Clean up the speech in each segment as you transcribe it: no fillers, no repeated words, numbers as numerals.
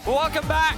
Welcome back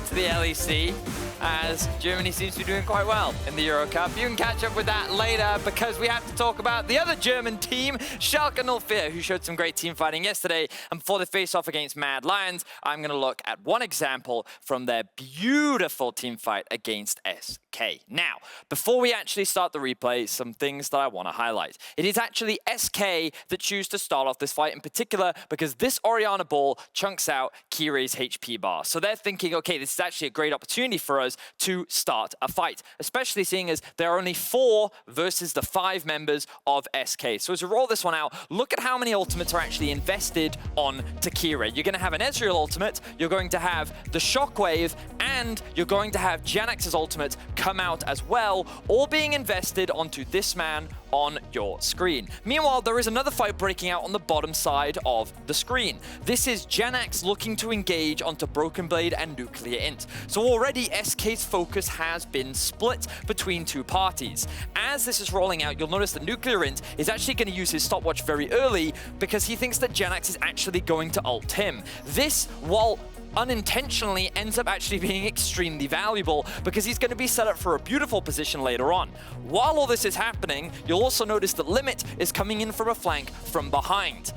to the LEC, as Germany seems to be doing quite well in the Euro Cup. You can catch up with that later because we have to talk about the other German team, Schalke 04, who showed some great team fighting yesterday. And before they face off against Mad Lions, I'm going to look at one example from their beautiful team fight against SK. Now, before we actually start the replay, some things that I want to highlight. It is actually SK that choose to start off this fight in particular because this Orianna ball chunks out Kirei's HP bar. So they're thinking, okay, this is actually a great opportunity for us to start a fight, especially seeing as there are only 4 versus the 5 members of SK. So as we roll this one out, look at how many ultimates are actually invested on to Kirei. You're going to have an Ezreal ultimate, you're going to have the Shockwave, and you're going to have Janax's ultimate come out as well, all being invested onto this man on your screen. Meanwhile, there is another fight breaking out on the bottom side of the screen. This is Janax looking to engage onto BrokenBlade and NUCLEARINT. So already SK's focus has been split between 2 parties. As this is rolling out, you'll notice that NUCLEARINT is actually going to use his stopwatch very early because he thinks that Janax is actually going to ult him. This, while unintentionally, ends up actually being extremely valuable because he's going to be set up for a beautiful position later on. While all this is happening, you'll also notice that Limit is coming in from a flank from behind.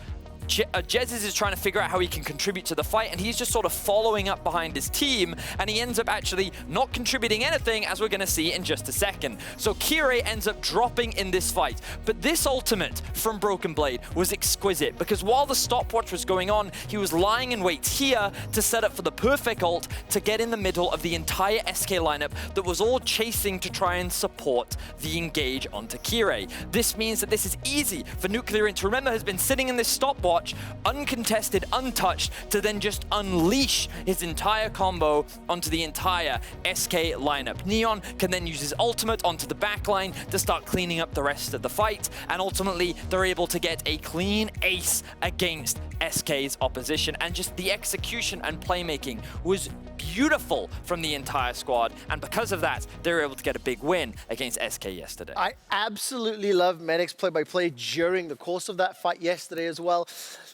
Jezz is trying to figure out how he can contribute to the fight, and he's just sort of following up behind his team, and he ends up actually not contributing anything, as we're going to see in just a second. So Kirei ends up dropping in this fight. But this ultimate from BrokenBlade was exquisite, because while the stopwatch was going on, he was lying in wait here to set up for the perfect ult to get in the middle of the entire SK lineup that was all chasing to try and support the engage onto Kirei. This means that this is easy for NUCLEARINT to remember has been sitting in this stopwatch uncontested, untouched, to then just unleash his entire combo onto the entire SK lineup. Neon can then use his ultimate onto the backline to start cleaning up the rest of the fight, and ultimately they're able to get a clean ace against SK's opposition, and just the execution and playmaking was beautiful from the entire squad, and because of that, they were able to get a big win against SK yesterday. I absolutely love Medic's play-by-play during the course of that fight yesterday as well.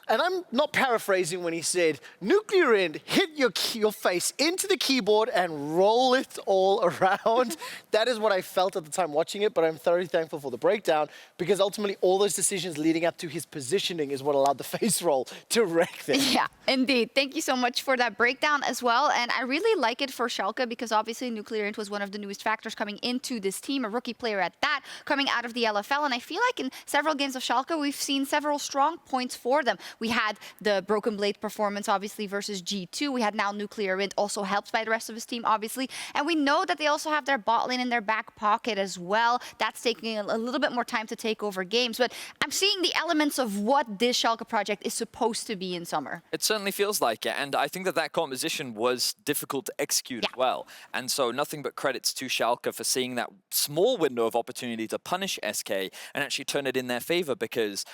And I'm not paraphrasing when he said, NUCLEARINT, hit your face into the keyboard and roll it all around. That is what I felt at the time watching it, but I'm thoroughly thankful for the breakdown because ultimately all those decisions leading up to his positioning is what allowed the face roll to wreck things. Yeah, indeed. Thank you so much for that breakdown as well. And I really like it for Schalke because obviously NUCLEARINT was one of the newest factors coming into this team, a rookie player at that, coming out of the LFL. And I feel like in several games of Schalke, we've seen several strong points for them. We had the BrokenBlade performance, obviously, versus G2. We had now NUCLEARINT, also helped by the rest of his team, obviously. And we know that they also have their bot lane in their back pocket as well. That's taking a little bit more time to take over games. But I'm seeing the elements of what this Schalke project is supposed to be in summer. It certainly feels like it, and I think that composition was difficult to execute as well. And so nothing but credits to Schalke for seeing that small window of opportunity to punish SK and actually turn it in their favor, because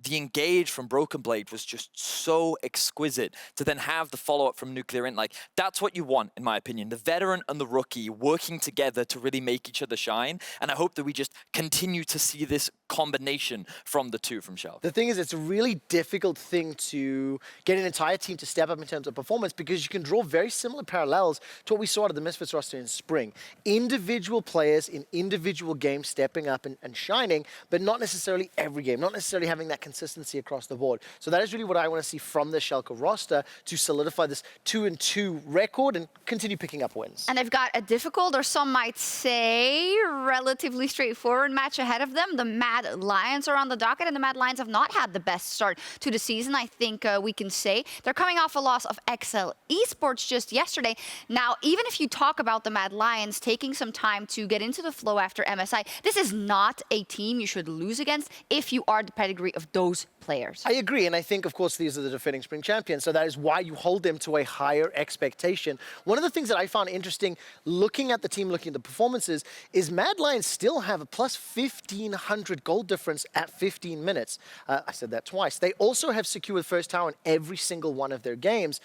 the engage from BrokenBlade was just so exquisite. To then have the follow-up from NUCLEARINT, like, that's what you want, in my opinion. The veteran and the rookie working together to really make each other shine. And I hope that we just continue to see this combination from the two from Schalke. The thing is, it's a really difficult thing to get an entire team to step up in terms of performance because you can draw very similar parallels to what we saw out of the Misfits roster in spring. Individual players in individual games stepping up and shining, but not necessarily every game, not necessarily having that consistency across the board. So that is really what I want to see from the Schalke roster to solidify this 2-2 record and continue picking up wins. And they've got a difficult, or some might say, relatively straightforward match ahead of them. The Mad Lions are on the docket, and the Mad Lions have not had the best start to the season, I think we can say. They're coming off a loss of XL Esports just yesterday. Now, even if you talk about the Mad Lions taking some time to get into the flow after MSI, this is not a team you should lose against if you are the pedigree of those players. I agree, and I think, of course, these are the defending spring champions, so that is why you hold them to a higher expectation. One of the things that I found interesting looking at the team, looking at the performances, is Mad Lions still have a plus 1,500 gold difference at 15 minutes. I said that twice. They also have secured first tower in every single one of their games.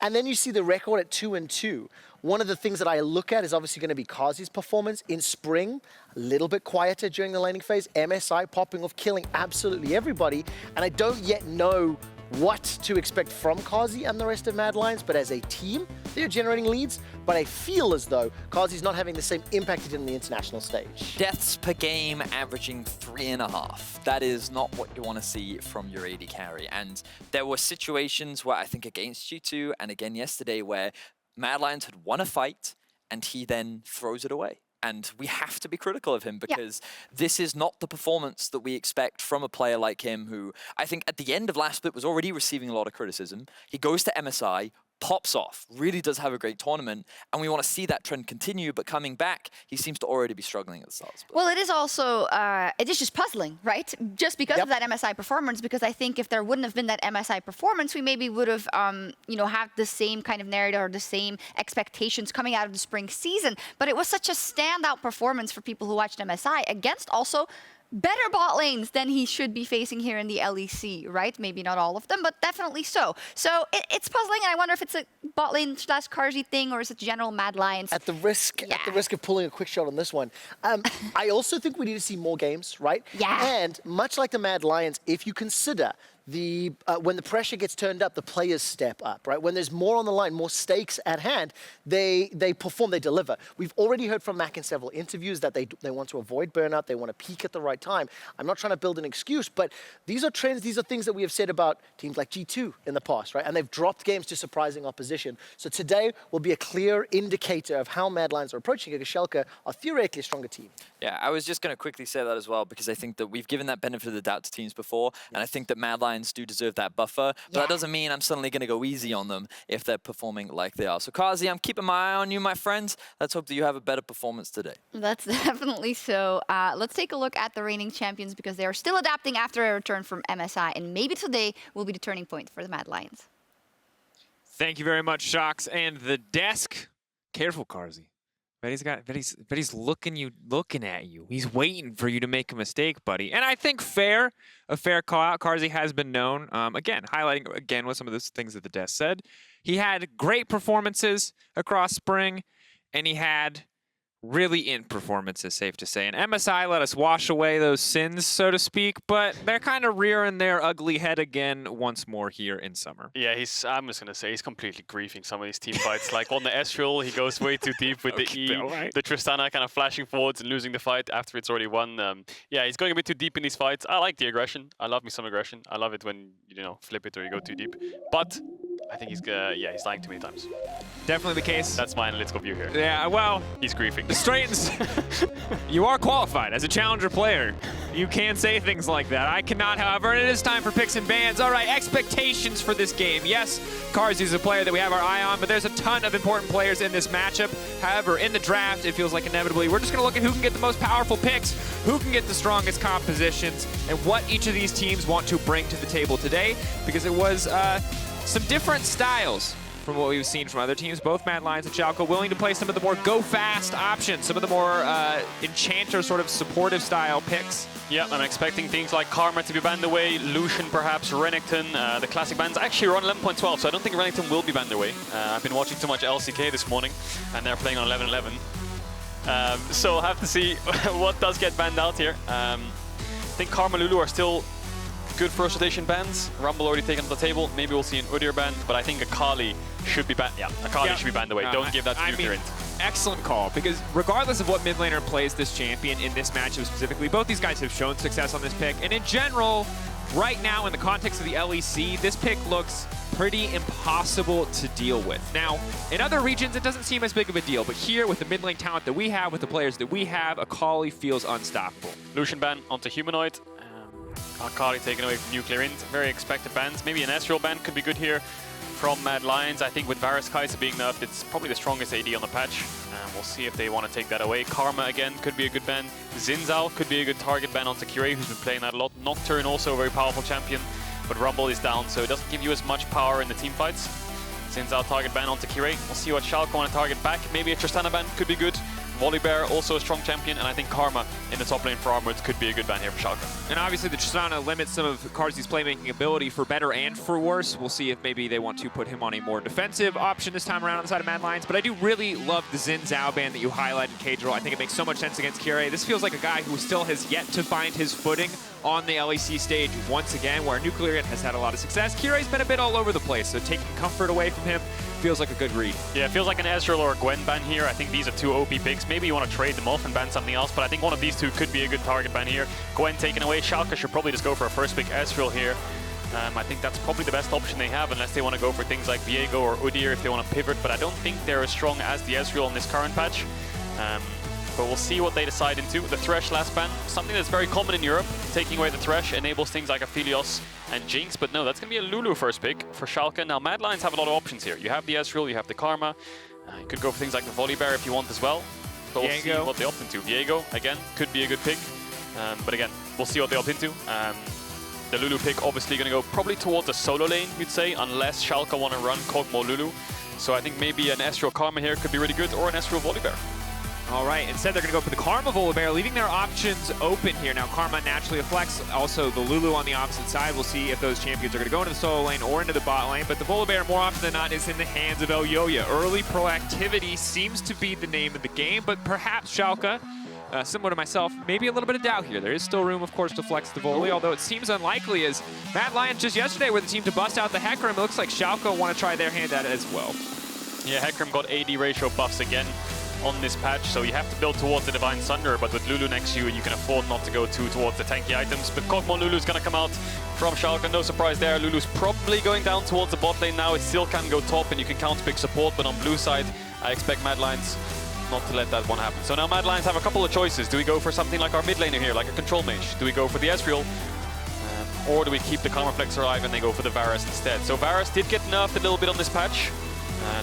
And then you see the record at 2-2. One of the things that I look at is obviously going to be Carzzy's performance in spring. A little bit quieter during the laning phase. MSI popping off, killing absolutely everybody. And I don't yet know what to expect from Carzzy and the rest of Mad Lions, but as a team, they're generating leads. But I feel as though Carzzy's not having the same impact he did on the international stage. Deaths per game averaging 3.5. That is not what you want to see from your AD carry. And there were situations where I think against G2 and again yesterday where Mad Lions had won a fight and he then throws it away. And we have to be critical of him because this is not the performance that we expect from a player like him who I think at the end of last split was already receiving a lot of criticism. He goes to MSI, pops off, really does have a great tournament, and we want to see that trend continue, but coming back, he seems to already be struggling at the start of split. Well, it is also, it is just puzzling, right? Just because of that MSI performance, because I think if there wouldn't have been that MSI performance, we maybe would have, you know, had the same kind of narrative or the same expectations coming out of the spring season. But it was such a standout performance for people who watched MSI against also better bot lanes than he should be facing here in the LEC, right? Maybe not all of them, but definitely so. So it's puzzling, and I wonder if it's a bot lane / Carzzy thing or is it general Mad Lions? At the risk of pulling a quick shot on this one, I also think we need to see more games, right? Yeah. And much like the Mad Lions, if you consider the when the pressure gets turned up, the players step up, right? When there's more on the line, more stakes at hand, they perform, they deliver. We've already heard from Mac in several interviews that they want to avoid burnout, they want to peak at the right time. I'm not trying to build an excuse, but these are trends, these are things that we have said about teams like G2 in the past, right? And they've dropped games to surprising opposition. So today will be a clear indicator of how Mad Lions are approaching it, because Schalke are theoretically a stronger team. Yeah, I was just going to quickly say that as well, because I think that we've given that benefit of the doubt to teams before, and I think that Mad Lions do deserve that buffer, but that doesn't mean I'm suddenly going to go easy on them if they're performing like they are. So Carzzy, I'm keeping my eye on you, my friends. Let's hope that you have a better performance today. That's definitely so. Let's take a look at the reigning champions because they are still adapting after a return from MSI, and maybe today will be the turning point for the Mad Lions. Thank you very much, Sjokz. And the desk, careful, Carzzy. Vedi's looking at you. He's waiting for you to make a mistake, buddy. And I think a fair call out. Carzzy has been known, again, highlighting again what some of those things that the desk said. He had great performances across spring, and he had really in performances, safe to say. And MSI let us wash away those sins, so to speak, but they're kind of rearing their ugly head again once more here in summer. Yeah, I'm just going to say he's completely griefing some of these team fights. Like on the S04, he goes way too deep with the E, the Tristana kind of flashing forwards and losing the fight after it's already won. Yeah, he's going a bit too deep in these fights. I like the aggression. I love me some aggression. I love it when, you know, flip it or you go too deep. But I think he's lying too many times. Definitely the case. That's my analytical view here. Yeah, well, he's griefing. The straightens. You are qualified as a challenger player. You can say things like that. I cannot, however, and it is time for picks and bans. All right, expectations for this game. Yes, Carzzy is a player that we have our eye on, but there's a ton of important players in this matchup. However, in the draft, it feels like inevitably we're just going to look at who can get the most powerful picks, who can get the strongest compositions, and what each of these teams want to bring to the table today, because it was some different styles from what we've seen from other teams. Both Mad Lions and Schalke willing to play some of the more go-fast options, some of the more Enchanter sort of supportive style picks. Yeah, I'm expecting things like Karma to be banned away, Lucian perhaps, Renekton, the classic bans actually run 11.12, so I don't think Renekton will be banned away. I've been watching too much LCK this morning, and they're playing on 11.11. So I'll have to see what does get banned out here. I think Karma, Lulu are still good first rotation bans. Rumble already taken on the table. Maybe we'll see an Udyr banned, but I think Akali should be banned. Yeah, Akali should be banned away. Don't give that to NUCLEARINT. Excellent call, because regardless of what mid laner plays this champion in this matchup specifically, both these guys have shown success on this pick. And in general, right now in the context of the LEC, this pick looks pretty impossible to deal with. Now, in other regions, it doesn't seem as big of a deal, but here with the mid lane talent that we have, with the players that we have, Akali feels unstoppable. Lucian ban onto Humanoid. Akali taken away from NUCLEARINT. Very expected bans. Maybe an Ezreal ban could be good here from Mad Lions. I think with Varus Kaiser being nerfed, it's probably the strongest AD on the patch. We'll see if they want to take that away. Karma, again, could be a good ban. Zinzao could be a good target ban onto Kirei, who's been playing that a lot. Nocturne, also a very powerful champion, but Rumble is down, so it doesn't give you as much power in the team fights. Zinzao target ban onto Kirei. We'll see what Schalke want to target back. Maybe a Tristana ban could be good. Volibear, also a strong champion, and I think Karma in the top lane for Armut could be a good ban here for Schalke. And obviously the Tristana limits some of Carzzy's playmaking ability for better and for worse. We'll see if maybe they want to put him on a more defensive option this time around on the side of Mad Lions. But I do really love the Xin Zhao ban that you highlighted, Caedrel. I think it makes so much sense against Kirei. This feels like a guy who still has yet to find his footing on the LEC stage once again, where NUCLEARINT has had a lot of success. Kirei's been a bit all over the place, so taking comfort away from him feels like a good read. Yeah, it feels like an Ezreal or a Gwen ban here. I think these are two OP picks. Maybe you want to trade them off and ban something else, but I think one of these two could be a good target ban here. Gwen taken away. Schalke should probably just go for a first pick Ezreal here. I think that's probably the best option they have, unless they want to go for things like Viego or Udyr if they want to pivot, but I don't think they're as strong as the Ezreal in this current patch. But we'll see what they decide into. The Thresh last ban, something that's very common in Europe. Taking away the Thresh enables things like Aphelios and Jinx, but no, that's going to be a Lulu first pick for Schalke. Now, Mad Lions have a lot of options here. You have the Ezreal, you have the Karma. You could go for things like the Volibear if you want as well. But we'll see what they opt into. Viego, again, could be a good pick. But again, we'll see what they opt into. The Lulu pick obviously going to go probably towards a solo lane, you'd say, unless Schalke want to run Kog'Maw Lulu. So I think maybe an Ezreal Karma here could be really good, or an Ezreal Volibear. All right, instead they're going to go for the Karma Volibear, leaving their options open here. Now, Karma naturally a flex. Also, the Lulu on the opposite side. We'll see if those champions are going to go into the solo lane or into the bot lane. But the Volibear, more often than not, is in the hands of Elyoya. Early proactivity seems to be the name of the game, but perhaps Schalke, similar to myself, maybe a little bit of doubt here. There is still room, of course, to flex the Volley, although it seems unlikely, as Mad Lions just yesterday were the team to bust out the Hecarim. It looks like Schalke want to try their hand at it as well. Yeah, Hecarim got AD ratio buffs again on this patch, so you have to build towards the Divine Sunder, but with Lulu next to you, you can afford not to go towards the tanky items. But Kog'Maw Lulu is going to come out from Schalke, no surprise there. Lulu's probably going down towards the bot lane now. It still can go top, and you can counterpick support, but on blue side, I expect Mad Lions not to let that one happen. So now Mad Lions have a couple of choices. Do we go for something like our mid laner here, like a control mage? Do we go for the Ezreal? Or do we keep the Karma Flex alive and they go for the Varus instead? So Varus did get nerfed a little bit on this patch.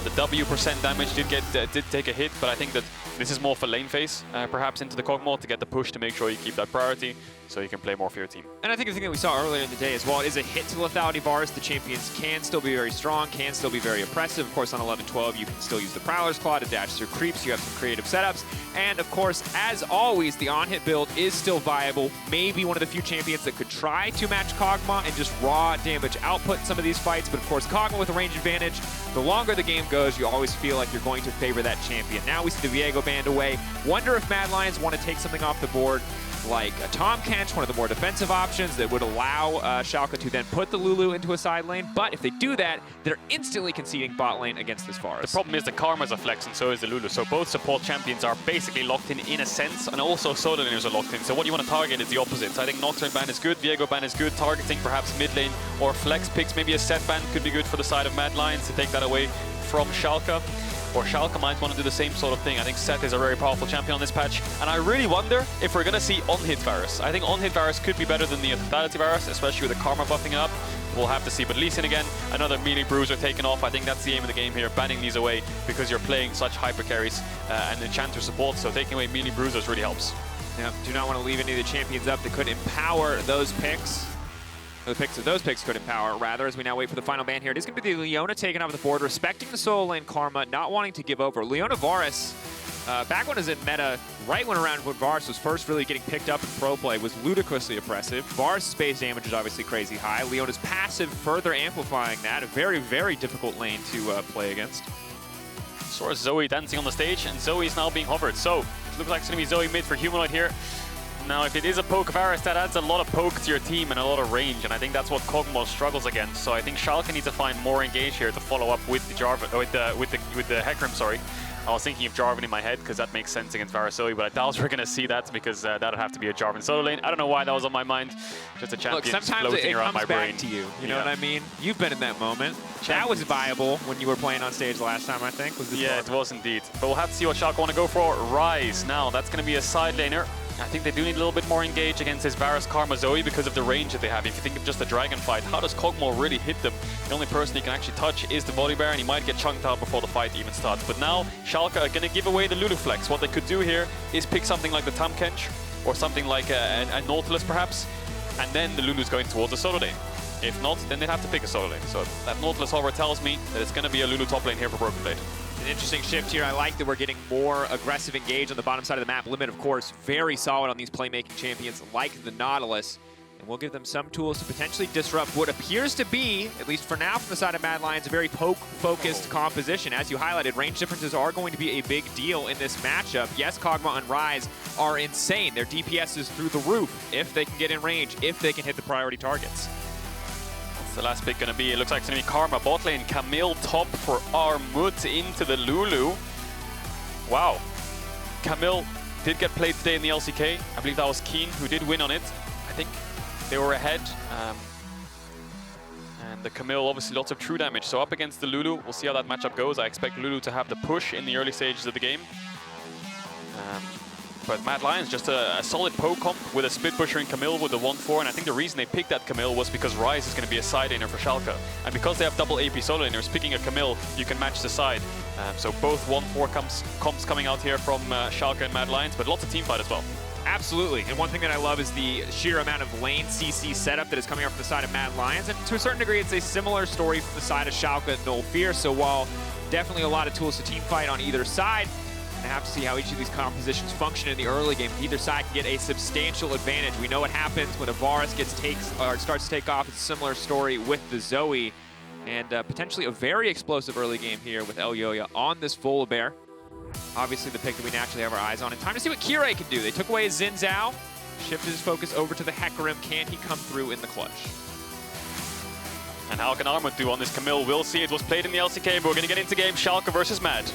The W % damage did take a hit, but I think that this is more for lane phase, perhaps into the Kog'Maw to get the push to make sure you keep that priority, so you can play more for your team. And I think the thing that we saw earlier in the day as well, it is a hit to lethality Varus. The champions can still be very strong, can still be very oppressive. Of course, on 11-12, you can still use the Prowler's Claw to dash through creeps. You have some creative setups. And of course, as always, the on-hit build is still viable. Maybe one of the few champions that could try to match Kog'Maw and just raw damage output in some of these fights. But of course, Kog'Maw with a range advantage, the longer the game goes, you always feel like you're going to favor that champion. Now we see the Viego banned away. Wonder if Mad Lions want to take something off the board like a Tahm Kench, one of the more defensive options that would allow Schalke to then put the Lulu into a side lane. But if they do that, they're instantly conceding bot lane against this Varus. The problem is the Karma's a flex and so is the Lulu. So both support champions are basically locked in a sense, and also solo laners are locked in. So what you want to target is the opposite. So I think Nocturne ban is good, Viego ban is good, targeting perhaps mid lane or flex picks. Maybe a set ban could be good for the side of Mad Lions to take that away from Schalke. Or Schalke might want to do the same sort of thing. I think Seth is a very powerful champion on this patch. And I really wonder if we're going to see on-hit Varus. I think on-hit Varus could be better than the Totality Varus, especially with the Karma buffing up. We'll have to see. But Lee Sin again, another melee bruiser taken off. I think that's the aim of the game here, banning these away because you're playing such hyper carries and enchanter support. So taking away melee bruisers really helps. Yeah, do not want to leave any of the champions up that could empower those picks. The picks of those picks could empower, rather, as we now wait for the final ban here. It is going to be the Leona taking off the board, respecting the solo lane Karma, not wanting to give over. Leona Varus, back when it was in meta, right when around when Varus was first really getting picked up in pro play, was ludicrously oppressive. Varus' base damage is obviously crazy high. Leona's passive further amplifying that. A very, very difficult lane to play against. Saw Zoe dancing on the stage, and Zoe is now being hovered. So, it looks like it's going to be Zoe mid for Humanoid here. Now, if it is a poke Varus, that adds a lot of poke to your team and a lot of range, and I think that's what Kog'Maw struggles against. So I think Schalke needs to find more engage here to follow up with the Jarvan, with the Hecarim. Sorry, I was thinking of Jarvan in my head because that makes sense against Varus Zoe, but I doubt we're gonna see that because that'd have to be a Jarvan solo lane. I don't know why that was on my mind. Just a champion. Look, sometimes floating it around comes my back brain. to you. You know what I mean? You've been in that moment. That was viable when you were playing on stage last time, I think. Was this Yeah, it was indeed. But we'll have to see what Schalke want to go for. Ryze. Now, that's going to be a side laner. I think they do need a little bit more engage against this Varus Karma Zoe because of the range that they have. If you think of just the dragon fight, how does Kog'Maw really hit them? The only person he can actually touch is the Volibear, and he might get chunked out before the fight even starts. But now, Schalke are going to give away the Lulu flex. What they could do here is pick something like the Tahm Kench or something like a Nautilus perhaps, and then the Lulu's going towards the solo lane. If not, then they'd have to pick a solo lane. So that Nautilus hover tells me that it's going to be a Lulu top lane here for BrokenBlade. An interesting shift here. I like that we're getting more aggressive engage on the bottom side of the map. Limit, of course, very solid on these playmaking champions like the Nautilus. and we'll give them some tools to potentially disrupt what appears to be, at least for now from the side of Mad Lions, a very poke-focused composition. As you highlighted, range differences are going to be a big deal in this matchup. Yes, Kog'Maw and Ryze are insane. Their DPS is through the roof if they can get in range, if they can hit the priority targets. What's the last pick going to be? It looks like it's going to be Karma bot lane, Camille top for Armut into the Lulu. Wow. Camille did get played today in the LCK. I believe that was Keen who did win on it. I think they were ahead. And the Camille, obviously lots of true damage. So up against the Lulu, we'll see how that matchup goes. I expect Lulu to have the push in the early stages of the game. But Mad Lions, just a solid poke comp with a split pusher in Camille with the 1-4. And I think the reason they picked that Camille was because Ryze is going to be a side laner for Schalke. And because they have double AP solo laners, picking a Camille, you can match the side. So both 1-4 comps coming out here from Schalke and Mad Lions, but lots of team fight as well. Absolutely, and one thing that I love is the sheer amount of lane CC setup that is coming up from the side of Mad Lions, and to a certain degree it's a similar story from the side of Schalke and NUCLEARINT. So while definitely a lot of tools to team fight on either side, I have to see how each of these compositions function in the early game. Either side can get a substantial advantage. We know what happens when a Varus starts to take off. It's a similar story with the Zoe, and potentially a very explosive early game here with Elyoya on this Volibear. Obviously the pick that we naturally have our eyes on. And time to see what Kirei can do. They took away his Xin Zhao, shifted his focus over to the Hecarim. Can he come through in the clutch? And how can Armut do on this Camille? We'll see. It was played in the LCK, but we're going to get into game Schalke versus Mad.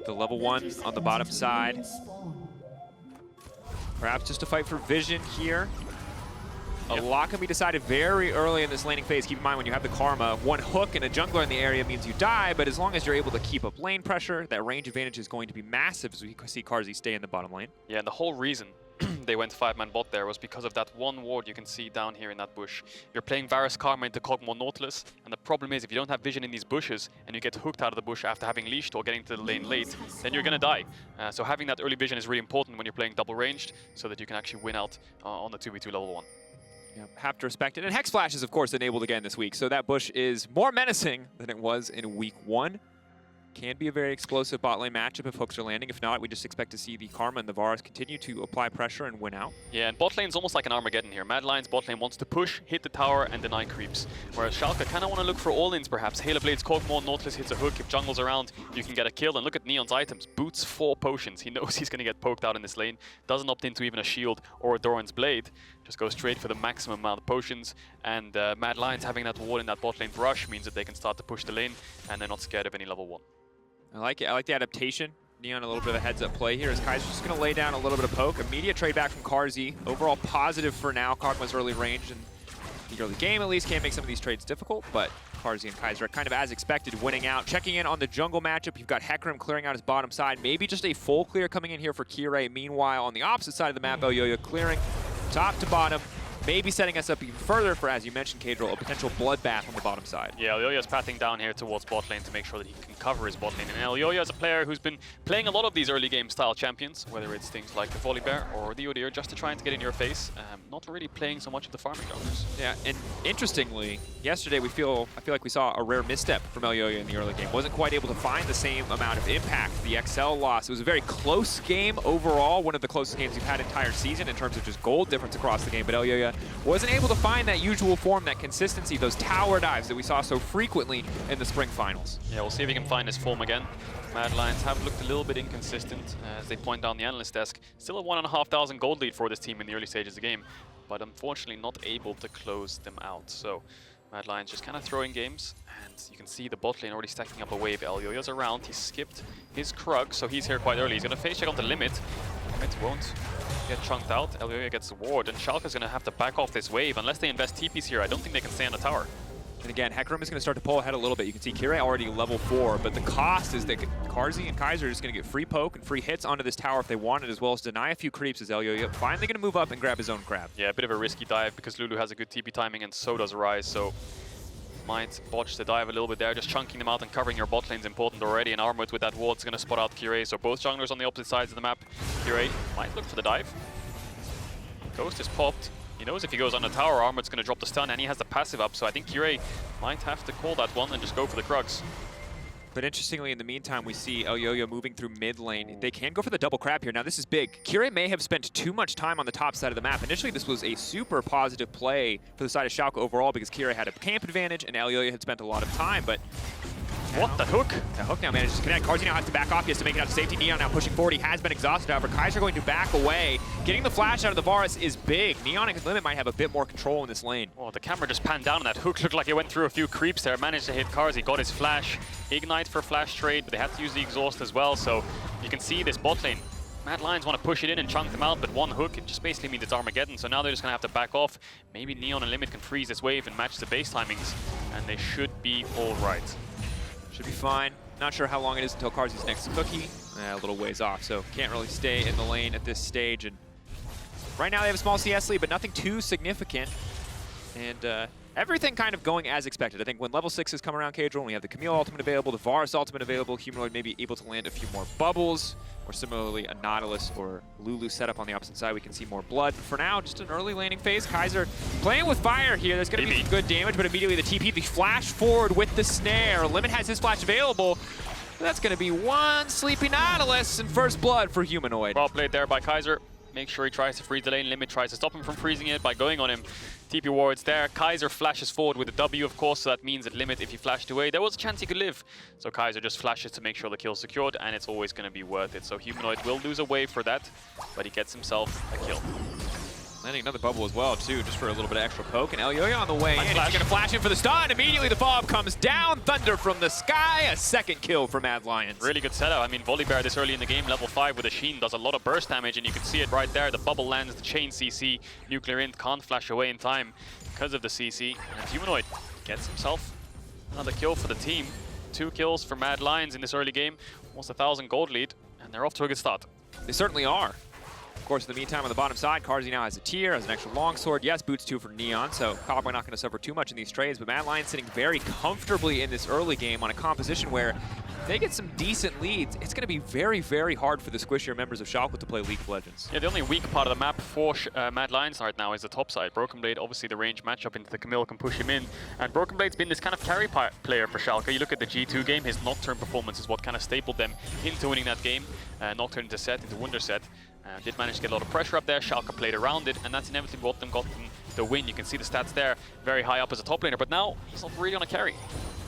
The level 1 on the bottom side. Perhaps just a fight for vision here. A lot can be decided very early in this laning phase. Keep in mind when you have the Karma, one hook and a jungler in the area means you die, but as long as you're able to keep up lane pressure, that range advantage is going to be massive as we see Carzzy stay in the bottom lane. Yeah, and the whole reason they went 5-man bot there was because of that one ward you can see down here in that bush. You're playing Varus Karma into Kog'Maw Nautilus, and the problem is if you don't have vision in these bushes and you get hooked out of the bush after having leashed or getting to the lane late, then you're gonna die. So having that early vision is really important when you're playing double ranged so that you can actually win out on the 2v2 level 1. Yeah, have to respect it. And Hex Flash is, of course, enabled again this week, so that bush is more menacing than it was in week 1. Can be a very explosive bot lane matchup if hooks are landing. If not, we just expect to see the Karma and the Varus continue to apply pressure and win out. Yeah, and bot lane's almost like an Armageddon here. Mad Lions bot lane wants to push, hit the tower, and deny creeps. Whereas Schalke kind of want to look for all-ins perhaps. Halo Blades, Kog'Maw, Nautilus hits a hook. If jungle's around, you can get a kill. And look at Neon's items. Boots 4 potions. He knows he's going to get poked out in this lane. Doesn't opt into even a shield or a Doran's Blade. Just goes straight for the maximum amount of potions. And Mad Lions having that ward in that bot lane brush means that they can start to push the lane, and they're not scared of any level 1. I like it. I like the adaptation. Neon a little bit of a heads-up play here as Kaiser's just going to lay down a little bit of poke. Immediate trade back from Carzzy. Overall positive for now. Kog'Maw's early range and the early game at least can make some of these trades difficult, but Carzzy and Kaiser are kind of as expected winning out. Checking in on the jungle matchup, you've got Hecarim clearing out his bottom side. Maybe just a full clear coming in here for Kirei. Meanwhile, on the opposite side of the map, Elyoya clearing top to bottom. Maybe setting us up even further for, as you mentioned, Caedrel, a potential bloodbath on the bottom side. Yeah, Elyoya's pathing down here towards bot lane to make sure that he can cover his bot lane. And Elyoya is a player who's been playing a lot of these early game style champions, whether it's things like the Volibear or the Odir, just to try and get in your face. Not really playing so much of the farming junglers. Yeah, and interestingly, yesterday I feel like we saw a rare misstep from Elyoya in the early game. Wasn't quite able to find the same amount of impact. The XL loss. It was a very close game overall, one of the closest games we've had entire season in terms of just gold difference across the game. But Elyoya wasn't able to find that usual form, that consistency, those tower dives that we saw so frequently in the spring finals. Yeah, we'll see if he can find his form again. Mad Lions have looked a little bit inconsistent as they point down the analyst desk. Still a 1,500 gold lead for this team in the early stages of the game, but unfortunately not able to close them out. So Mad Lions just kind of throwing games, and you can see the bot lane already stacking up a wave. Elyoya's around, he skipped his Krug, so he's here quite early. He's going to face check on the limit. Limit won't get chunked out. Elyoya gets a ward, and Schalke's going to have to back off this wave. Unless they invest TPs here, I don't think they can stay on the tower. And again, Hecarim is going to start to pull ahead a little bit. You can see Kirei already level 4, but the cost is that Carzzy and Kaiser are just going to get free poke and free hits onto this tower if they want it, as well as deny a few creeps as Elyoya finally going to move up and grab his own crab. Yeah, a bit of a risky dive because Lulu has a good TP timing and so does Ryze, so might botch the dive a little bit there. Just chunking them out and covering your bot lane is important already. And Armut with that ward is going to spot out Kirei. So both junglers on the opposite sides of the map. Kirei might look for the dive. Ghost is popped. He knows if he goes on the tower, Armut's going to drop the stun, and he has the passive up. So I think Kirei might have to call that one and just go for the Krugs. But interestingly, in the meantime, we see Elyoya moving through mid lane. They can go for the double crab here. Now, this is big. Kirei may have spent too much time on the top side of the map. Initially, this was a super positive play for the side of Schalke overall because Kirei had a camp advantage and Elyoya had spent a lot of time, but... What the hook? The hook now manages to connect. Carzzy now has to back off. He has to make it out to safety. Neon now pushing forward. He has been exhausted. However, Kaiser going to back away. Getting the flash out of the Varus is big. Neon and Limit might have a bit more control in this lane. Oh, the camera just panned down on that hook. Looked like it went through a few creeps there. Managed to hit Carzzy. Got his flash. Ignite for flash trade, but they had to use the exhaust as well. So you can see this bot lane. Mad Lions want to push it in and chunk them out, but one hook, it just basically means it's Armageddon. So now they're just going to have to back off. Maybe Neon and Limit can freeze this wave and match the base timings, and they should be all right. Should be fine. Not sure how long it is until Carzzy's next cookie. A little ways off, so can't really stay in the lane at this stage. And right now they have a small CS lead, but nothing too significant. And everything kind of going as expected. I think when level 6 has come around Caedrel, and we have the Camille ultimate available, the Varus ultimate available, Humanoid may be able to land a few more bubbles, or similarly a Nautilus or Lulu setup on the opposite side. We can see more blood. But for now, just an early laning phase. Kaiser playing with fire here. There's going to be some good damage, but immediately the TP, the flash forward with the snare. Limit has his flash available. That's going to be one sleepy Nautilus and first blood for Humanoid. Well played there by Kaiser. Make sure he tries to freeze the lane. Limit tries to stop him from freezing it by going on him. TP wards there. Kaiser flashes forward with the W, of course, so that means that Limit, if he flashed away, there was a chance he could live. So Kaiser just flashes to make sure the kill's secured, and it's always going to be worth it. So Humanoid will lose a wave for that, but he gets himself a kill. Landing another bubble as well, too, just for a little bit of extra poke. And Elyoya on the way in. He's flash. going to flash in for the stun. Immediately the follow-up comes down. Thunder from the sky. A second kill for Mad Lions. Really good setup. I mean, Volibear this early in the game, level 5 with a Sheen, does a lot of burst damage, and you can see it right there. The bubble lands, the chain CC. NUCLEARINT can't flash away in time because of the CC. And Humanoid gets himself another kill for the team. 2 kills for Mad Lions in this early game. Almost 1,000 gold lead, and they're off to a good start. They certainly are. Of course, in the meantime, on the bottom side, Carzzy now has a tier, has an extra longsword. Yes, boots 2 for Neon, so Kog'Maw not going to suffer too much in these trades, but Mad Lions sitting very comfortably in this early game on a composition where if they get some decent leads, it's going to be very, very hard for the squishier members of Schalke to play League of Legends. Yeah, the only weak part of the map for Mad Lions right now is the top side. BrokenBlade, obviously the range matchup into the Camille can push him in, and BrokenBlade's been this kind of carry player for Schalke. You look at the G2 game, his Nocturne performance is what kind of stapled them into winning that game. Nocturne into set, into Wunder set. Did manage to get a lot of pressure up there. Schalke played around it, and that's inevitably what got them the win. You can see the stats there, very high up as a top laner, but now he's not really on a carry.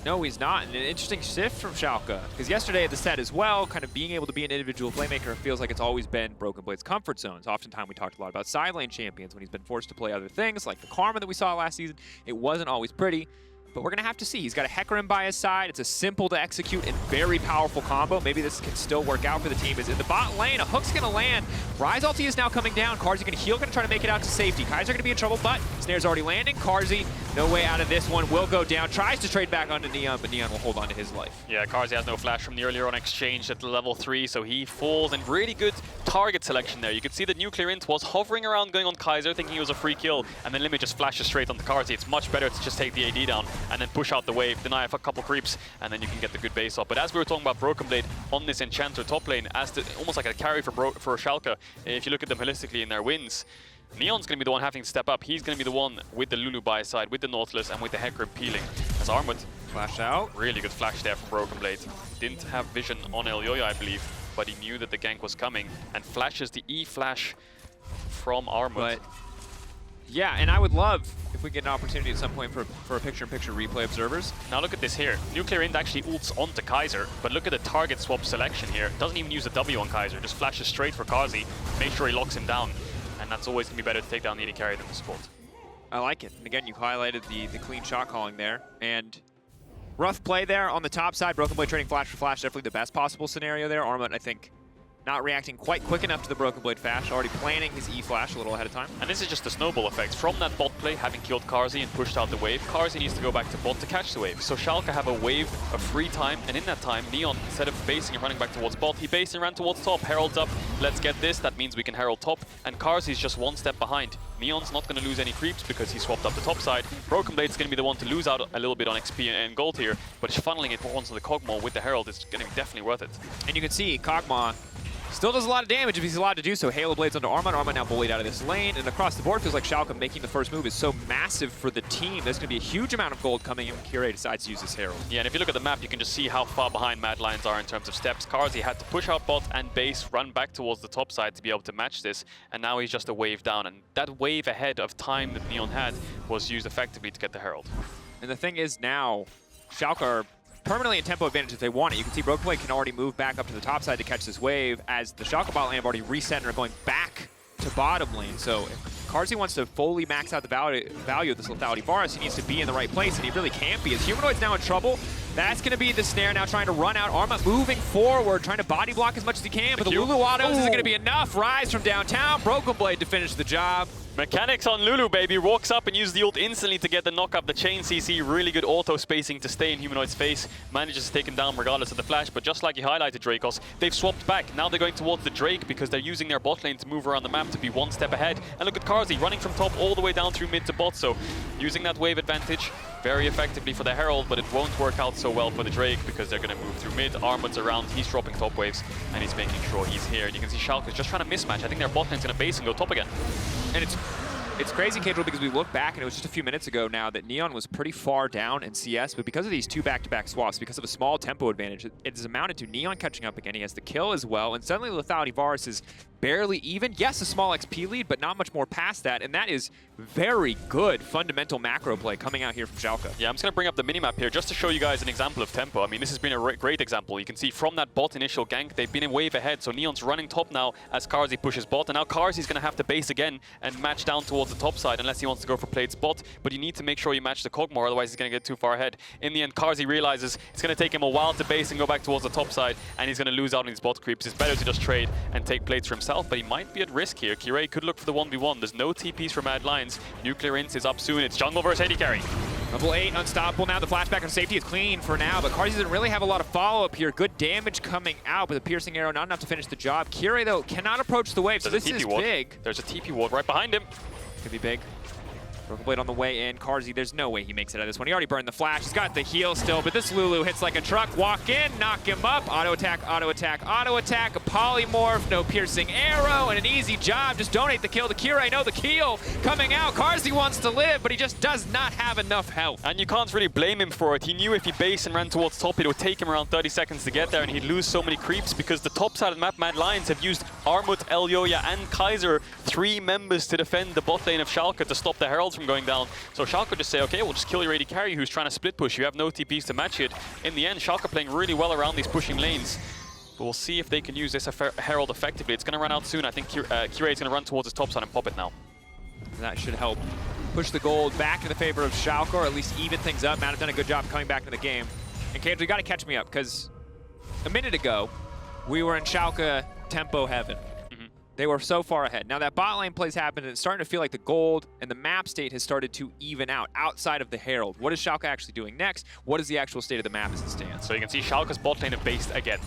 No, he's not. And an interesting shift from Schalke, because yesterday at the set as well, kind of being able to be an individual playmaker feels like it's always been BrokenBlade's comfort zones. Oftentimes we talked a lot about side lane champions when he's been forced to play other things, like the Karma that we saw last season. It wasn't always pretty. But we're going to have to see. He's got a Hecarim by his side. It's a simple to execute and very powerful combo. Maybe this can still work out for the team. Is in the bot lane. A hook's going to land. Ryze ulti is now coming down. Carzzy going to heal, going to try to make it out to safety. Kaiser going to be in trouble, but snare's already landing. Carzzy, no way out of this one. Will go down. Tries to trade back onto Neon, but Neon will hold on to his life. Yeah, Carzzy has no flash from the earlier on exchange at the level 3, so he falls. And really good target selection there. You could see that NUCLEARINT was hovering around going on Kaiser, thinking it was a free kill, and then Limit just flashes straight onto Carzzy. It's much better to just take the AD down and then push out the wave, deny a couple creeps, and then you can get the good base up. But as we were talking about BrokenBlade on this Enchanter top lane, as almost like a carry for Schalke, if you look at them holistically in their wins, Neon's going to be the one having to step up. He's going to be the one with the Lulu by his side, with the Nautilus, and with the Hecarim peeling. As Armut, flash out. Really good flash there from BrokenBlade. Didn't have vision on Elyoya, I believe, but he knew that the gank was coming, and flashes the E-flash from Armut. But yeah, and I would love if we get an opportunity at some point for a picture-in-picture replay observers. Now look at this here. NUCLEARINT actually ults onto Kaiser, but look at the target swap selection here. Doesn't even use the W on Kaiser, just flashes straight for Carzzy, make sure he locks him down. And that's always going to be better to take down the AD carry than the support. I like it. And again, you highlighted the clean shot calling there. And rough play there on the top side. BrokenBlade trading flash for flash, definitely the best possible scenario there. Armut, I think, not reacting quite quick enough to the BrokenBlade flash, already planning his E flash a little ahead of time. And this is just the snowball effect. From that bot play, having killed Carzzy and pushed out the wave, Carzzy needs to go back to bot to catch the wave. So Schalke have a wave of free time, and in that time, Neon, instead of basing and running back towards bot, he based and ran towards top. Herald's up, let's get this, that means we can Herald top, and Carzzy's just one step behind. Neon's not going to lose any creeps because he swapped up the top side. BrokenBlade's going to be the one to lose out a little bit on XP and gold here, but funneling it onto the Kog'Maw with the Herald is going to be definitely worth it. And you can see Kog'Maw still does a lot of damage if he's allowed to do so. Halo Blades onto Armut. Armut now bullied out of this lane, and across the board feels like Schalke making the first move is so massive for the team. There's going to be a huge amount of gold coming in when Kirei decides to use this Herald. Yeah, and if you look at the map, you can just see how far behind Mad Lions are in terms of steps. Carzzy had to push out bot and base, run back towards the top side to be able to match this, and now he's just a wave down, and that wave ahead of time that Neon had was used effectively to get the Herald. And the thing is now, Schalke are permanently in tempo advantage if they want it. You can see BrokenBlade can already move back up to the top side to catch this wave, as the Schalke bot lane have already reset and are going back to bottom lane. So if Carzzy wants to fully max out the value of this lethality Varus, he needs to be in the right place, and he really can't be. As Humanoid's now in trouble, that's going to be the snare now trying to run out. Armut moving forward, trying to body block as much as he can, but the Lulu autos isn't going to be enough. Ryze from downtown, BrokenBlade to finish the job. Mechanics on Lulu, baby. Walks up and uses the ult instantly to get the knock up the chain CC. Really good auto spacing to stay in Humanoid's face. Manages to take him down regardless of the flash, but just like you highlighted, Drakos, they've swapped back. Now they're going towards the Drake because they're using their bot lane to move around the map to be one step ahead. And look at Carzzy running from top all the way down through mid to bot, so using that wave advantage very effectively for the Herald, but it won't work out so well for the Drake because they're going to move through mid. Armut's around, he's dropping top waves, and he's making sure he's here. And you can see Schalke is just trying to mismatch. I think their bot lane's going to base and go top again. And it's crazy, Caedrel, because we look back, and it was just a few minutes ago now that Neon was pretty far down in CS, but because of these two back-to-back swaps, because of a small tempo advantage, it has amounted to Neon catching up again. He has the kill as well, and suddenly lethality Varus is barely even. Yes, a small XP lead, but not much more past that, and that is very good fundamental macro play coming out here from Schalke. Yeah, I'm just going to bring up the minimap here just to show you guys an example of tempo. I mean, this has been a great example. You can see from that bot initial gank, they've been in wave ahead, so Neon's running top now as Carzzy pushes bot, and now Carzzy's going to have to base again and match down towards the top side unless he wants to go for played spot, but you need to make sure you match the Kog'Maw, otherwise he's going to get too far ahead. In the end, Carzzy realizes it's going to take him a while to base and go back towards the top side, and he's going to lose out on these bot creeps. It's better to just trade and take plates for himself, but he might be at risk here. Kirei could look for the 1v1. There's no TPs for Mad Lions. NUCLEARINT is up soon. It's jungle versus AD carry. Level 8, unstoppable now. The flashback on safety is clean for now, but Carzzy doesn't really have a lot of follow-up here. Good damage coming out, but the piercing arrow not enough to finish the job. Kirei, though, cannot approach the wave, so this is big. There's a TP ward right behind him. Could be big. BrokenBlade on the way in. Carzzy, there's no way he makes it out of this one. He already burned the flash. He's got the heal still, but this Lulu hits like a truck. Walk in, knock him up. Auto attack, auto attack, auto attack. A polymorph, no piercing arrow, and an easy job. Just donate the kill to Kirei. No, the kill coming out. Carzzy wants to live, but he just does not have enough health. And you can't really blame him for it. He knew if he based and ran towards top, it would take him around 30 seconds to get there, and he'd lose so many creeps because the top side of the map, Mad Lions, have used Armut, Elyoya, and Kaiser, 3 members to defend the bot lane of Schalke to stop the Heralds from going down. So Schalke just say, okay, we'll just kill your AD carry who's trying to split push. You have no TPs to match it. In the end, Schalke playing really well around these pushing lanes. But we'll see if they can use this Herald effectively. It's going to run out soon. I think Kirei is going to run towards his top side and pop it now. That should help push the gold back in the favor of Schalke, or at least even things up. Matt have done a good job coming back into the game. And Caedrel, you got to catch me up, because a minute ago, we were in Schalke tempo heaven. They were so far ahead. Now that bot lane plays happened, and it's starting to feel like the gold and the map state has started to even out outside of the Herald. What is Schalke actually doing next? What is the actual state of the map as it stands? So you can see Schalke's bot lane have based again.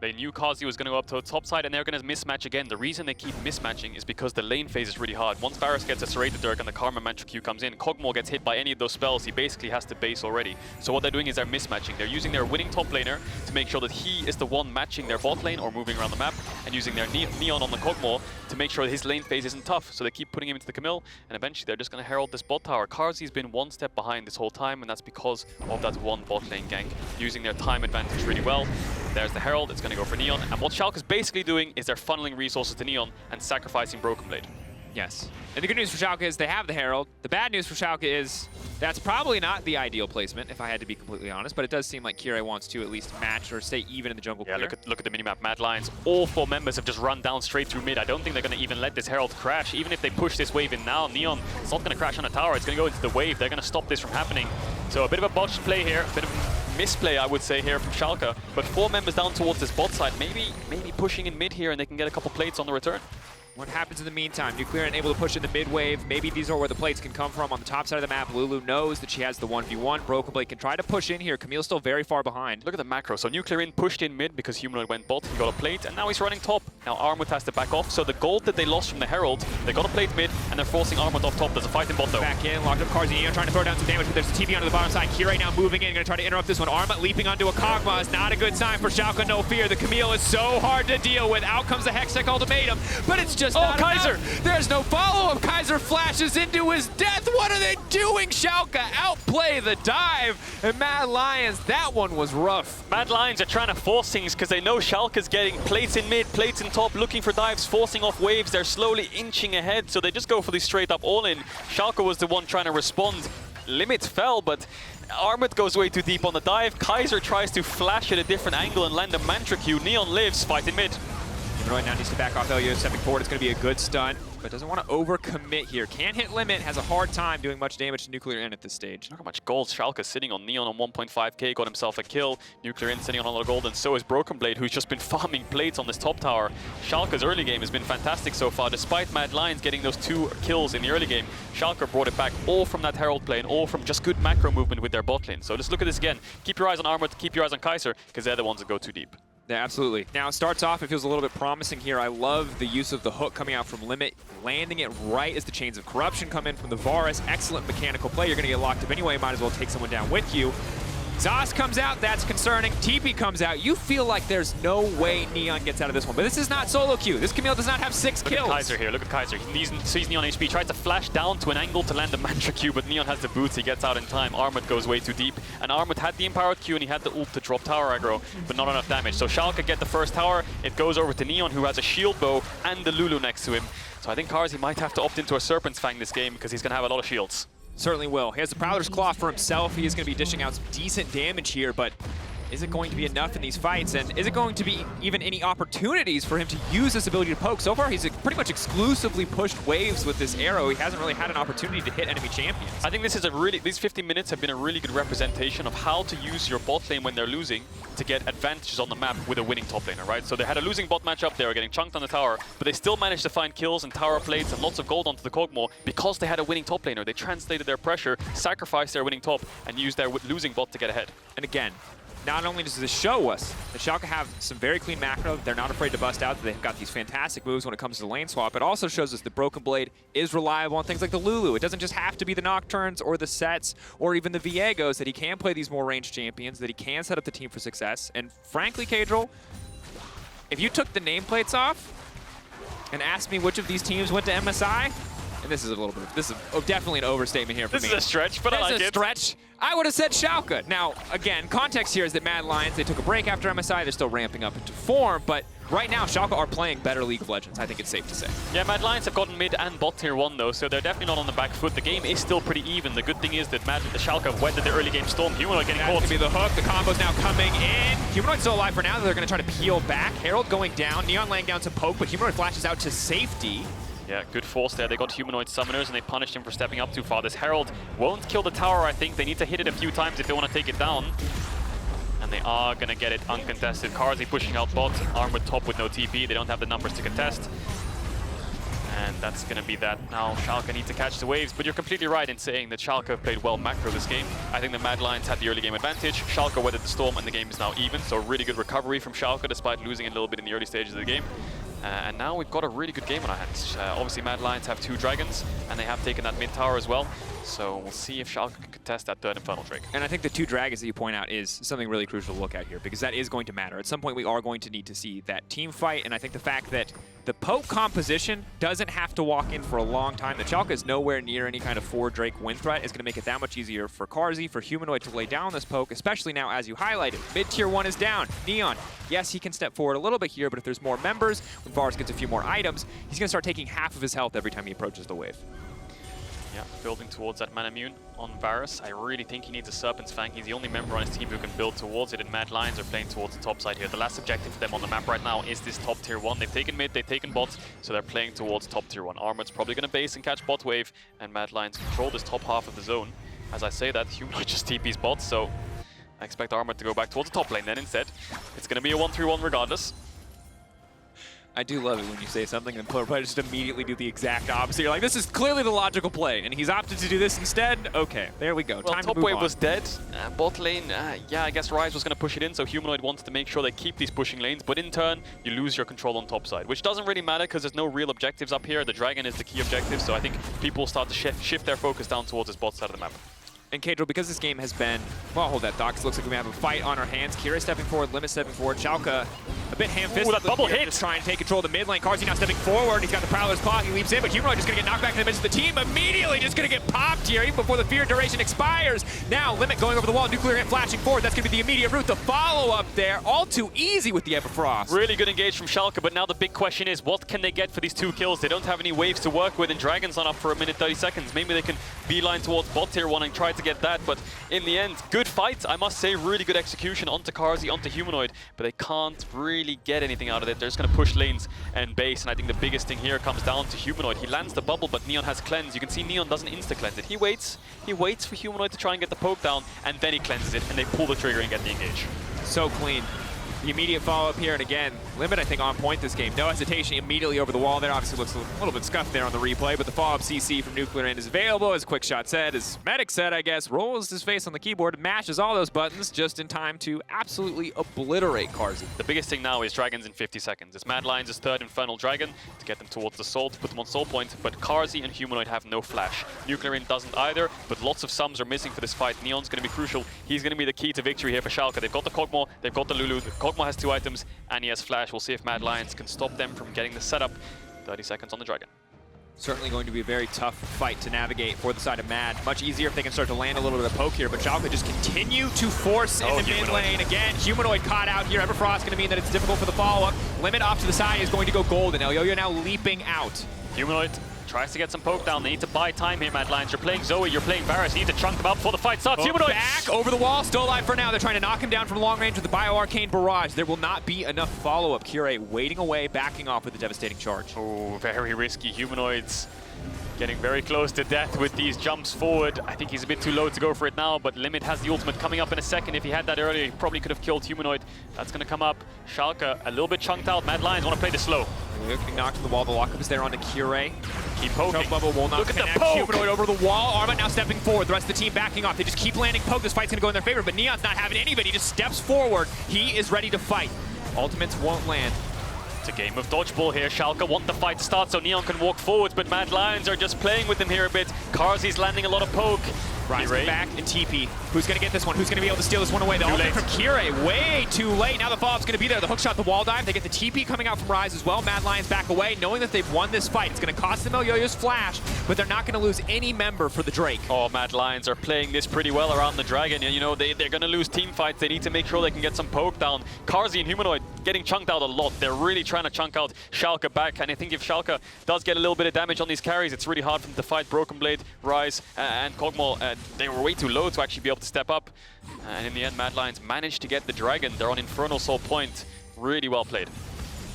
They knew Carzzy was going to go up to the top side, and they're going to mismatch again. The reason they keep mismatching is because the lane phase is really hard. Once Varus gets a Serrated Dirk and the Karma Mantra Q comes in, Kog'Maw gets hit by any of those spells, he basically has to base already. So what they're doing is they're mismatching. They're using their winning top laner to make sure that he is the one matching their bot lane or moving around the map, and using their Neon on the Kog'Maw to make sure that his lane phase isn't tough. So they keep putting him into the Camille, and eventually they're just going to Herald this bot tower. Carzzy's been one step behind this whole time, and that's because of that one bot lane gank, using their time advantage really well. There's the Herald, it's going to go for Neon, and what Schalke is basically doing is they're funneling resources to Neon and sacrificing BrokenBlade. Yes. And the good news for Schalke is they have the Herald. The bad news for Schalke is that's probably not the ideal placement, if I had to be completely honest, but it does seem like Kirei wants to at least match or stay even in the jungle clear. Yeah, look at the minimap. Mad Lions, all 4 members have just run down straight through mid. I don't think they're going to even let this Herald crash. Even if they push this wave in now, Neon, it's not going to crash on a tower. It's going to go into the wave. They're going to stop this from happening. So a bit of a botched play here, a bit of misplay, I would say, here from Schalke. But 4 members down towards this bot side, maybe pushing in mid here, and they can get a couple plates on the return. What happens in the meantime? NUCLEARINT able to push in the mid wave. Maybe these are where the plates can come from on the top side of the map. Lulu knows that she has the 1v1. BrokenBlade can try to push in here. Camille's still very far behind. Look at the macro. So NUCLEARINT pushed in mid because Humanoid went bot. He got a plate, and now he's running top. Now Armut has to back off. So the gold that they lost from the Herald, they got a plate mid, and they're forcing Armut off top. There's a fight in bot though. Back in, locked up Carzzy, trying to throw down some damage, but there's a TP onto the bottom side. Kirei now moving in, gonna try to interrupt this one. Armut leaping onto a Kog'Maw is not a good sign for Schalke, no fear. The Camille is so hard to deal with. Out comes the Hextech ultimatum, but it's just not Kaiser! enough. There's no follow-up. Kaiser flashes into his death. What are they doing? Schalke outplay the dive. And Mad Lions, that one was rough. Mad Lions are trying to force things because they know Schalke's getting plates in mid, plates in top, looking for dives, forcing off waves. They're slowly inching ahead, so they just go for the straight up all-in. Schalke was the one trying to respond. Limit fell, but Armut goes way too deep on the dive. Kaiser tries to flash at a different angle and land a Mantra Q. Neon lives, fight in mid. Humanoid now needs to back off Elyoya, stepping forward. It's going to be a good stun, but doesn't want to overcommit here. Can't hit limit, has a hard time doing much damage to NUCLEARINT at this stage. Look how much gold Schalke sitting on. Neon on 1.5k, got himself a kill. NUCLEARINT sitting on a lot of gold, and so is BrokenBlade, who's just been farming plates on this top tower. Schalke's early game has been fantastic so far, despite Mad Lions getting those 2 kills in the early game. Schalke brought it back, all from that Herald play, and all from just good macro movement with their bot lane. So let's look at this again. Keep your eyes on Armut, keep your eyes on Kaiser, because they're the ones that go too deep. Yeah, absolutely. Now, it starts off, it feels a little bit promising here. I love the use of the hook coming out from Limit, landing it right as the Chains of Corruption come in from the Varus. Excellent mechanical play. You're going to get locked up anyway. Might as well take someone down with you. Zos comes out, that's concerning. TP comes out. You feel like there's no way Neon gets out of this one. But this is not solo queue. This Camille does not have 6 kills. Look at Kaiser here, look at Kaiser. He sees Neon HP, tries to flash down to an angle to land the Mantra Q, but Neon has the boots, he gets out in time. Armut goes way too deep, and Armut had the empowered Q and he had the ult to drop tower aggro, but not enough damage. So Schalke get the first tower, it goes over to Neon, who has a shield bow and the Lulu next to him. So I think Carzzy might have to opt into a Serpent's Fang this game because he's going to have a lot of shields. Certainly will. He has the Prowler's Claw for himself. He is going to be dishing out some decent damage here, but is it going to be enough in these fights? And is it going to be even any opportunities for him to use this ability to poke? So far, he's pretty much exclusively pushed waves with this arrow. He hasn't really had an opportunity to hit enemy champions. I think this is these 15 minutes have been a really good representation of how to use your bot lane when they're losing to get advantages on the map with a winning top laner, right? So they had a losing bot matchup, they were getting chunked on the tower, but they still managed to find kills and tower plates and lots of gold onto the Kog'Maw because they had a winning top laner. They translated their pressure, sacrificed their winning top, and used their losing bot to get ahead. And again, not only does this show us that Schalke have some very clean macro, they're not afraid to bust out, they've got these fantastic moves when it comes to the lane swap, it also shows us that BrokenBlade is reliable on things like the Lulu. It doesn't just have to be the Nocturnes or the Sets or even the Viegos, that he can play these more ranged champions, that he can set up the team for success. And frankly, Caedrel, if you took the nameplates off and asked me which of these teams went to MSI, and this is a little bit, this is definitely an overstatement here for me. This is a stretch, but I like it. This is a stretch. I would have said Schalke. Now, again, context here is that Mad Lions, they took a break after MSI. They're still ramping up into form, but right now, Schalke are playing better League of Legends. I think it's safe to say. Yeah, Mad Lions have gotten mid and bot tier 1 though, so they're definitely not on the back foot. The game is still pretty even. The good thing is that Schalke have weathered the early game storm. Humanoid getting caught. That's going to be the hook. The combo's now coming in. Humanoid's still alive for now. They're going to try to peel back. Herald going down. Neon laying down some poke, but Humanoid flashes out to safety. Yeah, good force there. They got Humanoid summoners and they punished him for stepping up too far. This Herald won't kill the tower, I think. They need to hit it a few times if they want to take it down. And they are going to get it uncontested. Carzzy pushing out bot, Armut top with no TP. They don't have the numbers to contest. And that's going to be that. Now Schalke need to catch the waves, but you're completely right in saying that Schalke have played well macro this game. I think the Mad Lions had the early game advantage. Schalke weathered the storm and the game is now even. So really good recovery from Schalke despite losing a little bit in the early stages of the game. And now we've got a really good game on our hands. Obviously, Mad Lions have 2 dragons, and they have taken that mid tower as well. So we'll see if Schalke can contest that third Infernal Drake. And I think the 2 dragons that you point out is something really crucial to look at here, because that is going to matter. At some point, we are going to need to see that team fight, and I think the fact that the poke composition doesn't have to walk in for a long time, that Schalke is nowhere near any kind of 4 Drake win threat, is going to make it that much easier for Carzzy, for Humanoid to lay down this poke, especially now, as you highlighted. Mid-tier 1 is down. Neon, yes, he can step forward a little bit here, but if there's more members, when Varus gets a few more items, he's going to start taking half of his health every time he approaches the wave. Yeah, building towards that mana immune on Varus. I really think he needs a Serpent's Fang. He's the only member on his team who can build towards it, and Mad Lions are playing towards the top side here. The last objective for them on the map right now is this top tier 1. They've taken mid, they've taken bot, so they're playing towards top tier 1. Armut's probably going to base and catch bot wave, and Mad Lions control this top half of the zone. As I say that, Humanoid just TP's bot, so I expect Armut to go back towards the top lane then instead. It's going to be a 1-3-1 regardless. I do love it when you say something and player just immediately do the exact opposite. You're like, this is clearly the logical play, and he's opted to do this instead. Okay, there we go. Well, Time top to move wave on. was dead. Bot lane, yeah, I guess Ryze was going to push it in, so Humanoid wanted to make sure they keep these pushing lanes, but in turn, you lose your control on top side, which doesn't really matter because there's no real objectives up here. The dragon is the key objective, so I think people will start to shift their focus down towards this bot side of the map. And Caedrel, because this game has been, well, hold that, Doc. Looks like we have a fight on our hands. Kirei stepping forward, Limit stepping forward, Schalke a bit ham-fisted. Ooh, that bubble hit! Just trying to take control of the mid lane. Carzzy now stepping forward. He's got the Prowler's Claw. He leaps in, but Humanoid just going to get knocked back in the midst of the team. Immediately just going to get popped here, even before the fear duration expires. Now, Limit going over the wall. NUCLEARINT flashing forward. That's going to be the immediate route. The follow-up there, all too easy with the Everfrost. Really good engage from Schalke, but now the big question is, what can they get for these 2 kills? They don't have any waves to work with, and Dragon's not up for a minute 30 seconds. Maybe they can beeline towards bot tier 1 and try to get that, but in the end, good fight, I must say. Really good execution onto Carzzy, onto Humanoid, but they can't really get anything out of it. They're just going to push lanes and base, and I think the biggest thing here comes down to Humanoid. He lands the bubble, but Neon has cleanse. You can see Neon doesn't insta-cleanse it. He waits for Humanoid to try and get the poke down, and then he cleanses it, and they pull the trigger and get the engage. So clean. The immediate follow-up here, and again, Limit, I think, on point this game. No hesitation, immediately over the wall there. Obviously looks a little bit scuffed there on the replay, but the follow-up CC from NUCLEARINT is available, as Quickshot said, as Medic said, I guess, rolls his face on the keyboard, mashes all those buttons just in time to absolutely obliterate Carzzy. The biggest thing now is Dragons in 50 seconds. It's Mad Lions' 3rd Infernal Dragon to get them towards the Soul, to put them on Soul Point, but Carzzy and Humanoid have no flash. NUCLEARINT doesn't either, but lots of sums are missing for this fight. Neon's going to be crucial. He's going to be the key to victory here for Schalke. They've got the Kog'Maw, they've got the Lulu. The Kog'Maw has 2 items, and he has flash. We'll see if Mad Lions can stop them from getting the setup. 30 seconds on the Dragon. Certainly going to be a very tough fight to navigate for the side of Mad. Much easier if they can start to land a little bit of poke here, but Schalke just continue to force in the mid lane. Again, Humanoid caught out here. Everfrost going to mean that it's difficult for the follow-up. Limit off to the side is going to go golden. Elyoya now leaping out. Humanoid tries to get some poke down. They need to buy time here, Mad Lions. You're playing Zoe, you're playing Varus. You need to chunk them out before the fight starts. Humanoid back over the wall, still alive for now. They're trying to knock him down from long range with the Bio-Arcane Barrage. There will not be enough follow-up. Kirei waiting away, backing off with a devastating charge. Oh, very risky. Humanoids getting very close to death with these jumps forward. I think he's a bit too low to go for it now, but Limit has the ultimate coming up in a second. If he had that earlier, he probably could have killed Humanoid. That's going to come up. Schalke a little bit chunked out. Mad Lions want to play this slow. Getting knocked to the wall. The lockup is there onto Kirei. Keep poking. Choke bubble will not Look connect. at the poke. Humanoid over the wall. Armut now stepping forward. The rest of the team backing off. They just keep landing poke. This fight's going to go in their favor, but Neon's not having any of it. He just steps forward. He is ready to fight. Ultimates won't land. It's a game of dodgeball here. Schalke want the fight to start so Neon can walk forwards, but Mad Lions are just playing with them here a bit. Carzzy's landing a lot of poke. Ryze back and TP. Who's going to get this one? Who's going to be able to steal this one away? The ultimate from Kirei, way too late. Now the follow-up's going to be there. The hookshot, the wall dive. They get the TP coming out from Ryze as well. Mad Lions back away, knowing that they've won this fight. It's going to cost them Elyoya's flash, but they're not going to lose any member for the Drake. Oh, Mad Lions are playing this pretty well around the Dragon. You know, they're going to lose team fights. They need to make sure they can get some poke down. Carzzy and Humanoid getting chunked out a lot. They're really trying to chunk out Schalke back, and I think if Schalke does get a little bit of damage on these carries, it's really hard for them to fight BrokenBlade, Ryze, and Kog'Maw. They were way too low to actually be able to step up. And in the end, Mad Lions managed to get the Dragon. They're on Infernal Soul Point. Really well played.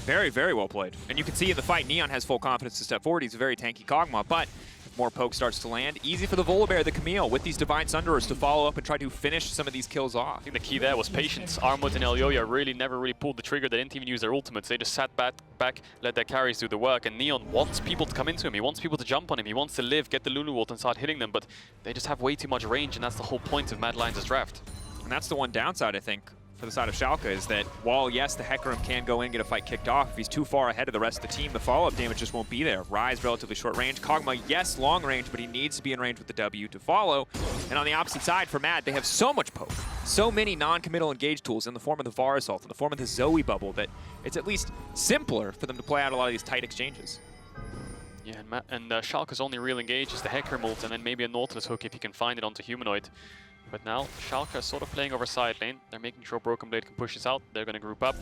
Very, very well played. And you can see in the fight, Neon has full confidence to step forward. He's a very tanky Kog'Maw, but if more poke starts to land, easy for the Volibear, the Camille, with these Divine Sunderers to follow up and try to finish some of these kills off. I think the key there was patience. Armut and Elyoya really never pulled the trigger. They didn't even use their ultimates. They just sat back, let their carries do the work. And Neon wants people to come into him. He wants people to jump on him. He wants to live, get the Lulu ult and start hitting them, but they just have way too much range, and that's the whole point of Mad Lions' draft. And that's the one downside, I think, for the side of Schalke, is that while, yes, the Hecarim can go in and get a fight kicked off, if he's too far ahead of the rest of the team, the follow-up damage just won't be there. Ryze, relatively short range. Kog'Maw, yes, long range, but he needs to be in range with the W to follow. And on the opposite side, for Mad, they have so much poke, so many non-committal engage tools in the form of the Varus ult, in the form of the Zoe bubble, that it's at least simpler for them to play out a lot of these tight exchanges. Yeah, and Schalke's only real engage is the Hecarim ult, and then maybe a Nautilus hook if he can find it onto Humanoid. But now, Schalke is sort of playing over side lane. They're making sure BrokenBlade can push this out. They're going to group up.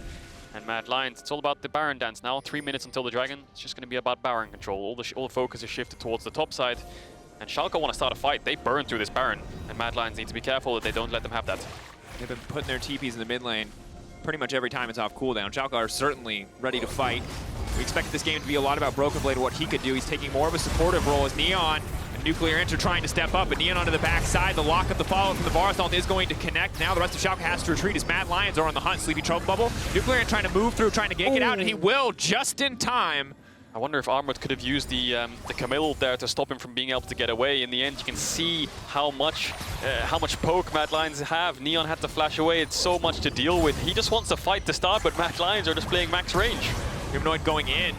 And Mad Lions, it's all about the Baron dance now. 3 minutes until the Dragon. It's just going to be about Baron control. All the focus is shifted towards the top side. And Schalke want to start a fight. They burn through this Baron. And Mad Lions need to be careful that they don't let them have that. They've been putting their TPs in the mid lane pretty much every time it's off cooldown. Schalke are certainly ready to fight. We expect this game to be a lot about BrokenBlade and what he could do. He's taking more of a supportive role as Neon NUCLEARINT are trying to step up, but Neon onto the backside. The lock of the follow from the Varus ult is going to connect. Now the rest of Schalke has to retreat as Mad Lions are on the hunt. Sleepy Choke Bubble. NUCLEARINT trying to move through, trying to gank it out, and he will just in time. I wonder if Armut could have used the Camille there to stop him from being able to get away. In the end, you can see how much poke Mad Lions have. Neon had to flash away. It's so much to deal with. He just wants to fight to start, but Mad Lions are just playing max range. Humanoid going in.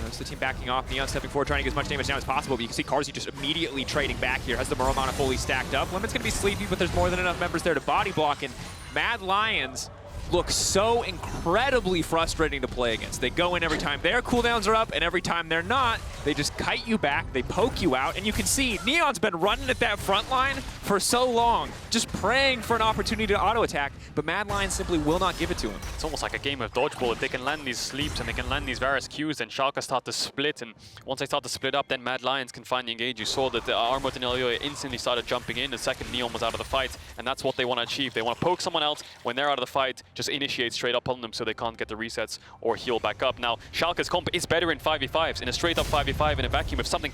That's the team backing off. Neon stepping forward, trying to get as much damage down as possible, but you can see Carzzy just immediately trading back here. Has the Moromana fully stacked up. Limit's going to be sleepy, but there's more than enough members there to body block, and Mad Lions look so incredibly frustrating to play against. They go in every time their cooldowns are up, and every time they're not, they just kite you back, they poke you out, and you can see Neon's been running at that front line for so long, just praying for an opportunity to auto-attack, but Mad Lions simply will not give it to him. It's almost like a game of dodgeball. If they can land these sleeps and they can land these Varus Qs, then Schalke start to split, and once they start to split up, then Mad Lions can finally engage. You saw that the Armut and Elyoya instantly started jumping in the second Neon was out of the fight, and that's what they want to achieve. They want to poke someone else when they're out of the fight, just initiate straight up on them so they can't get the resets or heal back up. Now, Schalke's comp is better in 5v5s, in a straight up 5v5 in a vacuum. If something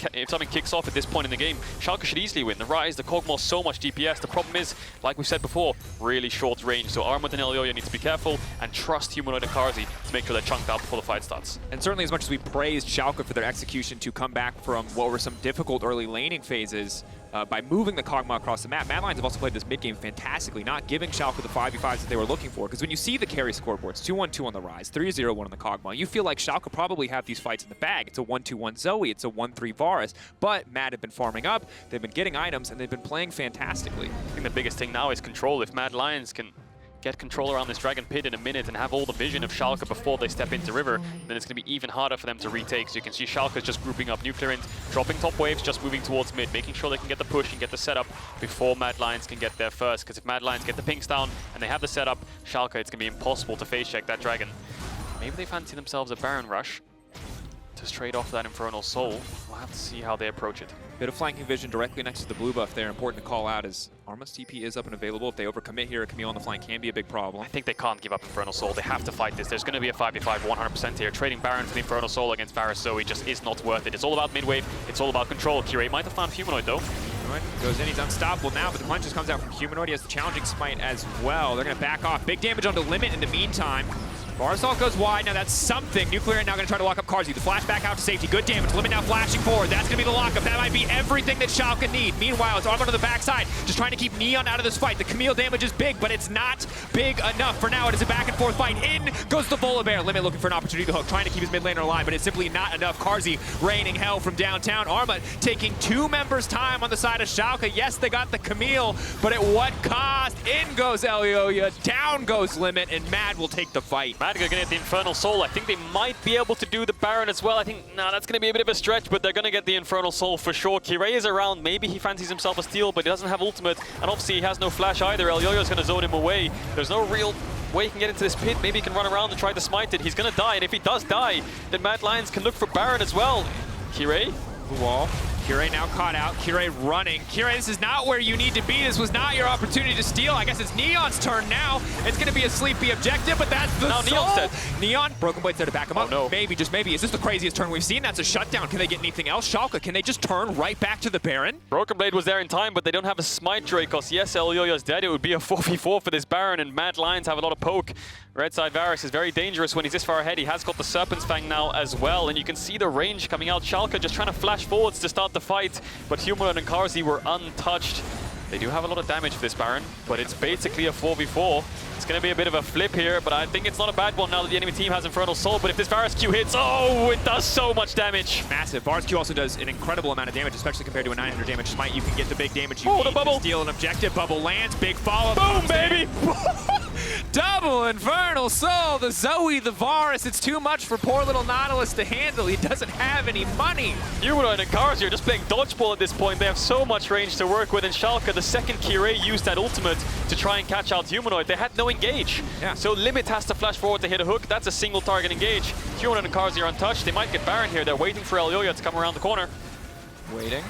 kicks off at this point in the game, Schalke should easily win. The Ryze, the Kog'Maw, so much DPS. The problem is, like we said before, really short range. So Armut and Elyoya need to be careful and trust Humanoid and Carzzy to make sure they're chunked out before the fight starts. And certainly as much as we praised Schalke for their execution to come back from what were some difficult early laning phases, by moving the Kog'Maw across the map, Mad Lions have also played this mid-game fantastically, not giving Schalke the 5v5s that they were looking for. Because when you see the carry scoreboards, 2-1-2 on the Ryze, 3-0-1 on the Kog'Maw, you feel like Schalke probably have these fights in the bag. It's a 1-2-1 Zoe, it's a 1-3 Varus, but Mad have been farming up, they've been getting items, and they've been playing fantastically. I think the biggest thing now is control. If Mad Lions can get control around this Dragon Pit in a minute and have all the vision of Schalke before they step into River, then it's going to be even harder for them to retake. So you can see Schalke just grouping up NUCLEARINT, dropping top waves, just moving towards mid, making sure they can get the push and get the setup before Mad Lions can get there first. Because if Mad Lions get the pings down and they have the setup, Schalke, it's going to be impossible to face check that Dragon. Maybe they fancy themselves a Baron rush to trade off that Infernal Soul. We'll have to see how they approach it. Bit of flanking vision directly next to the blue buff there. Important to call out as Armut's TP is up and available. If they overcommit here, Camille on the flank can be a big problem. I think they can't give up Infernal Soul. They have to fight this. There's going to be a 5v5 100% here. Trading Baron for the Infernal Soul against Varus Zoe just is not worth it. It's all about mid-wave. It's all about control. Kirei might have found Humanoid though. Humanoid goes in. He's unstoppable now, but the punch just comes out from Humanoid. He has the challenging smite as well. They're going to back off. Big damage onto Limit in the meantime. Varus ult goes wide. Now that's something. NUCLEARINT now going to try to lock up Carzzy. The flashback out to safety. Good damage. Limit now flashing forward. That's going to be the lockup. That might be everything that Schalke need. Meanwhile, it's Armut on the backside, just trying to keep Neon out of this fight. The Camille damage is big, but it's not big enough. For now, it is a back and forth fight. In goes the Volibear. Limit looking for an opportunity to hook, trying to keep his mid laner alive, but it's simply not enough. Carzzy raining hell from downtown. Armut taking 2 members' time on the side of Schalke. Yes, they got the Camille, but at what cost? In goes Elyoya, down goes Limit, and Mad will take the fight. Mad are going to get the Infernal Soul. I think they might be able to do the Baron as well. I think, nah, that's going to be a bit of a stretch, but they're going to get the Infernal Soul for sure. Kirei is around. Maybe he fancies himself a steal, but he doesn't have ultimate, and obviously he has no flash either. Elyoya is going to zone him away. There's no real way he can get into this pit. Maybe he can run around and try to smite it. He's going to die, and if he does die, then Mad Lions can look for Baron as well. Kirei? The wall. Kirei now caught out. Kirei running. Kirei, this is not where you need to be. This was not your opportunity to steal. I guess it's Neon's turn now. It's going to be a sleepy objective, but that's the soul. Neon's dead. Neon, BrokenBlade's there to back him up. No. Maybe, just maybe. Is this the craziest turn we've seen? That's a shutdown. Can they get anything else? Schalke, can they just turn right back to the Baron? BrokenBlade was there in time, but they don't have a smite Drakos. Yes, Elyoya's dead. It would be a 4v4 for this Baron, and Mad Lions have a lot of poke. Red side Varus is very dangerous when he's this far ahead. He has got the Serpent's Fang now as well, and you can see the range coming out. Schalke just trying to flash forwards to start the fight, but Humanoid and Carzzy were untouched. They do have a lot of damage for this Baron, but it's basically a 4v4. It's going to be a bit of a flip here, but I think it's not a bad one now that the enemy team has Infernal Soul. But if this Varus Q hits, oh, it does so much damage. Massive. Varus Q also does an incredible amount of damage, especially compared to a 900 damage smite. You can get the big damage you need to steal an objective. Bubble lands, big follow-up. Boom, baby! Double Infernal Soul, the Zoe, the Varus. It's too much for poor little Nautilus to handle. He doesn't have any money. Humanoid and Carzzy are just playing dodgeball at this point. They have so much range to work with. And Schalke, the second Kirei used that ultimate to try and catch out Humanoid, they had no engage. Yeah. So Limit has to flash forward to hit a hook. That's a single target engage. Humanoid and Carzzy are untouched. They might get Baron here. They're waiting for Elyoya to come around the corner. Waiting.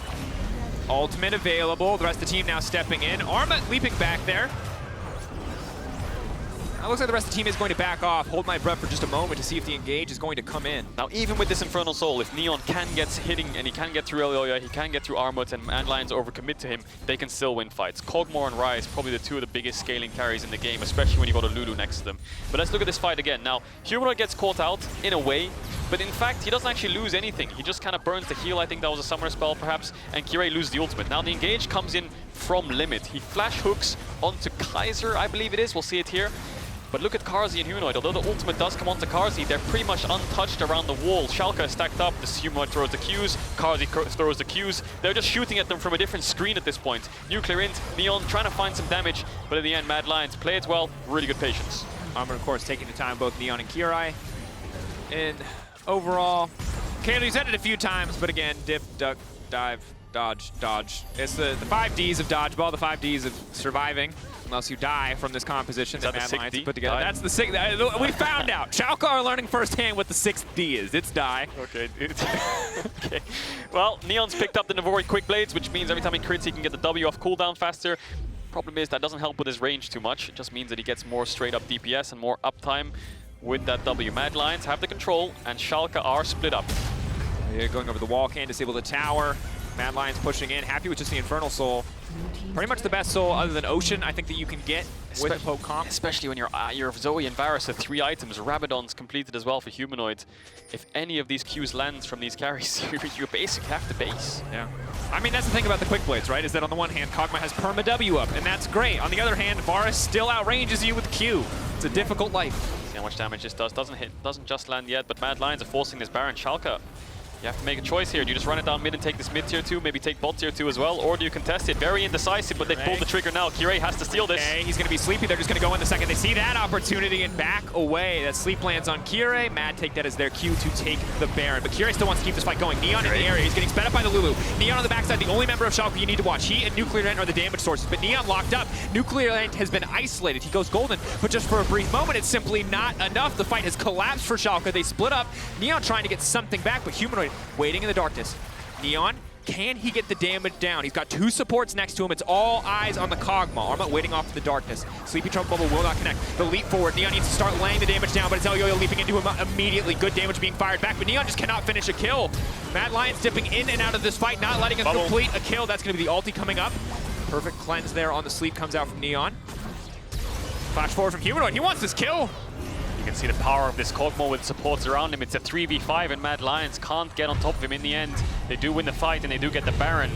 Ultimate available. The rest of the team now stepping in. Armut leaping back there. It looks like the rest of the team is going to back off. Hold my breath for just a moment to see if the engage is going to come in. Now, even with this Infernal Soul, if Neon can get hitting and he can get through Elyoya, he can get through Armut, and Lions overcommit to him, they can still win fights. Kog'Maw and Ryze, probably the two of the biggest scaling carries in the game, especially when you got a Lulu next to them. But let's look at this fight again. Now, Humanoid gets caught out in a way, but in fact, he doesn't actually lose anything. He just kind of burns the heal. I think that was a summer spell, perhaps, and Kirei loses the ultimate. Now, the engage comes in from limit. He flash hooks onto Kaiser, I believe it is. We'll see it here. But look at Carzzy and Humanoid. Although the ultimate does come onto Carzzy, they're pretty much untouched around the wall. Schalke is stacked up. This Humanoid throws the Qs. Carzzy throws the Qs. They're just shooting at them from a different screen at this point. NUCLEARINT, Neon trying to find some damage, but in the end, Mad Lions play it well. Really good patience. Armut, of course, taking the time, both Neon and Kirei. And overall, Caedrel, you said it a few times, but again, dip, duck, dive, dodge, dodge. It's the 5 Ds of dodgeball, the 5 Ds of surviving, unless you die from this composition that Mad Lions put together. That's the 6th. We found out. Schalke are learning firsthand what the 6th D is. It's die. Okay. Okay. Well, Neon's picked up the Navori Quick Blades, which means every time he crits, he can get the W off cooldown faster. Problem is that doesn't help with his range too much. It just means that he gets more straight up DPS and more uptime with that W. Mad Lions have the control, and Schalke are split up. Yeah, going over the wall, can disable the tower. Mad Lions pushing in, happy with just the Infernal Soul. Pretty much the best soul other than Ocean, I think, that you can get with a poke comp. Especially when your Zoe and Varus have 3 items. Rabadon's completed as well for Humanoid. If any of these Qs lands from these carries, you basically have to base. Yeah. I mean, that's the thing about the Quick Blades, right? Is that on the one hand, Kog'Maw has perma W up, and that's great. On the other hand, Varus still outranges you with Q. It's a difficult life. See how much damage this does. Doesn't just land yet, but Mad Lions are forcing this Baron. Schalke, you have to make a choice here. Do you just run it down mid and take this mid tier 2, maybe take bot tier 2 as well, or do you contest it? Very indecisive, but they pulled the trigger now. Kirei has to steal this. Okay, he's going to be sleepy. They're just going to go in the second they see that opportunity and back away. That sleep lands on Kirei. Mad take that as their cue to take the Baron, but Kirei still wants to keep this fight going. Neon in the area. He's getting sped up by the Lulu. Neon on the backside, the only member of Schalke you need to watch. He and NUCLEARINT are the damage sources, but Neon locked up. NUCLEARINT has been isolated. He goes golden, but just for a brief moment, it's simply not enough. The fight has collapsed for Schalke. They split up. Neon trying to get something back, but Humanoid waiting in the darkness. Neon, can he get the damage down? He's got 2 supports next to him. It's all eyes on the Kog'Maw. Armut waiting off to the darkness. Sleepy Trouble Bubble will not connect. The leap forward. Neon needs to start laying the damage down, but it's Elyoya leaping into him immediately. Good damage being fired back, but Neon just cannot finish a kill. Mad Lions dipping in and out of this fight, not letting him complete a kill. That's going to be the ulti coming up. Perfect cleanse there on the sleep comes out from Neon. Flash forward from Humanoid. He wants this kill. You can see the power of this Kog'Maw with supports around him. It's a 3v5 and Mad Lions can't get on top of him in the end. They do win the fight and they do get the Baron.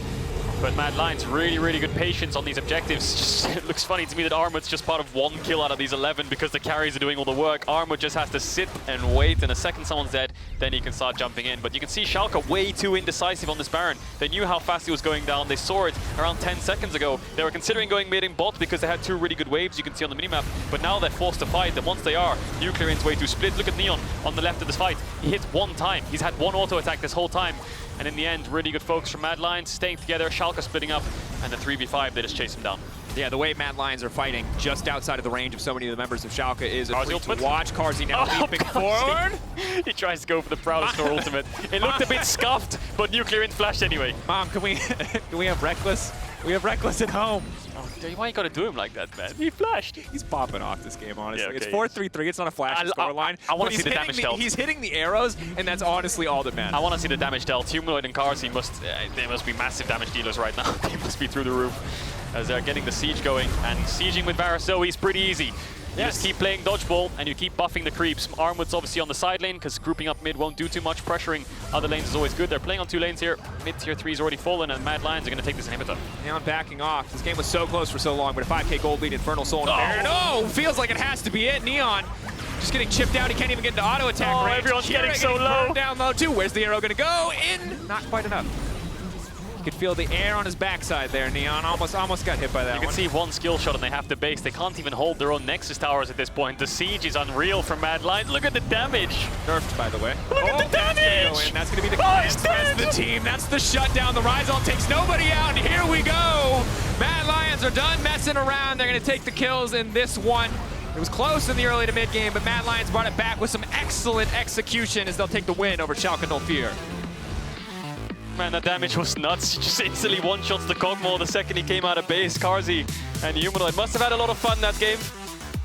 But Mad Lions, really good patience on these objectives. Just, it looks funny to me that Armut's just part of 1 kill out of these 11 because the carries are doing all the work. Armut just has to sit and wait, and the second someone's dead, then he can start jumping in. But you can see Schalke way too indecisive on this Baron. They knew how fast he was going down. They saw it around 10 seconds ago. They were considering going mid in bot because they had 2 really good waves you can see on the minimap. But now they're forced to fight, and once they are, NUCLEARINT's way too split. Look at Neon on the left of this fight. He hit 1 time. He's had 1 auto attack this whole time. And in the end, really good focus from Mad Lions, staying together, Schalke splitting up, and the 3v5, they just chase him down. Yeah, the way Mad Lions are fighting just outside of the range of so many of the members of Schalke is a treat to ultimate. Watch. Carzzy now leaping forward. He tries to go for the Proud Snore ultimate. It looked a bit scuffed, but NUCLEARINT flashed anyway. Mom, can we have Reckless? We have Reckless at home. Why you gotta do him like that, man? He flashed. He's popping off this game, honestly. Yeah, okay, it's 4-3-3. It's not a flash scoreline. I want to see the damage dealt. He's hitting the arrows, and that's honestly all that matters. I want to see the damage dealt. Humanoid and Carzzy they must be massive damage dealers right now. They must be through the roof as they're getting the siege going. And sieging with Varus Zoe is pretty easy. You just keep playing dodgeball and you keep buffing the creeps. Armut's obviously on the side lane because grouping up mid won't do too much. Pressuring other lanes is always good. They're playing on 2 lanes here. Mid tier 3 is already fallen and Mad Lions are going to take this inhibitor. Neon backing off. This game was so close for so long, but a 5k gold lead, Infernal Soul and Baron. Oh, feels like it has to be it. Neon just getting chipped out. He can't even get into auto attack range. Everyone's getting so low. Down low too. Where's the arrow going to go? In. Not quite enough. You could feel the air on his backside there. Neon almost got hit by that one. You can see 1 skill shot and they have to base. They can't even hold their own Nexus towers at this point. The siege is unreal from Mad Lions. Look at the damage. Nerfed, by the way. Look at the damage. That's going to be the rest of the team. That's the shutdown. The Ryze ult takes nobody out, and here we go. Mad Lions are done messing around. They're going to take the kills in this one. It was close in the early to mid game, but Mad Lions brought it back with some excellent execution as they'll take the win over Schalke 04. Man, that damage was nuts. He just instantly one-shots the Kog'Maw the second he came out of base. Carzzy and Humanoid must have had a lot of fun that game.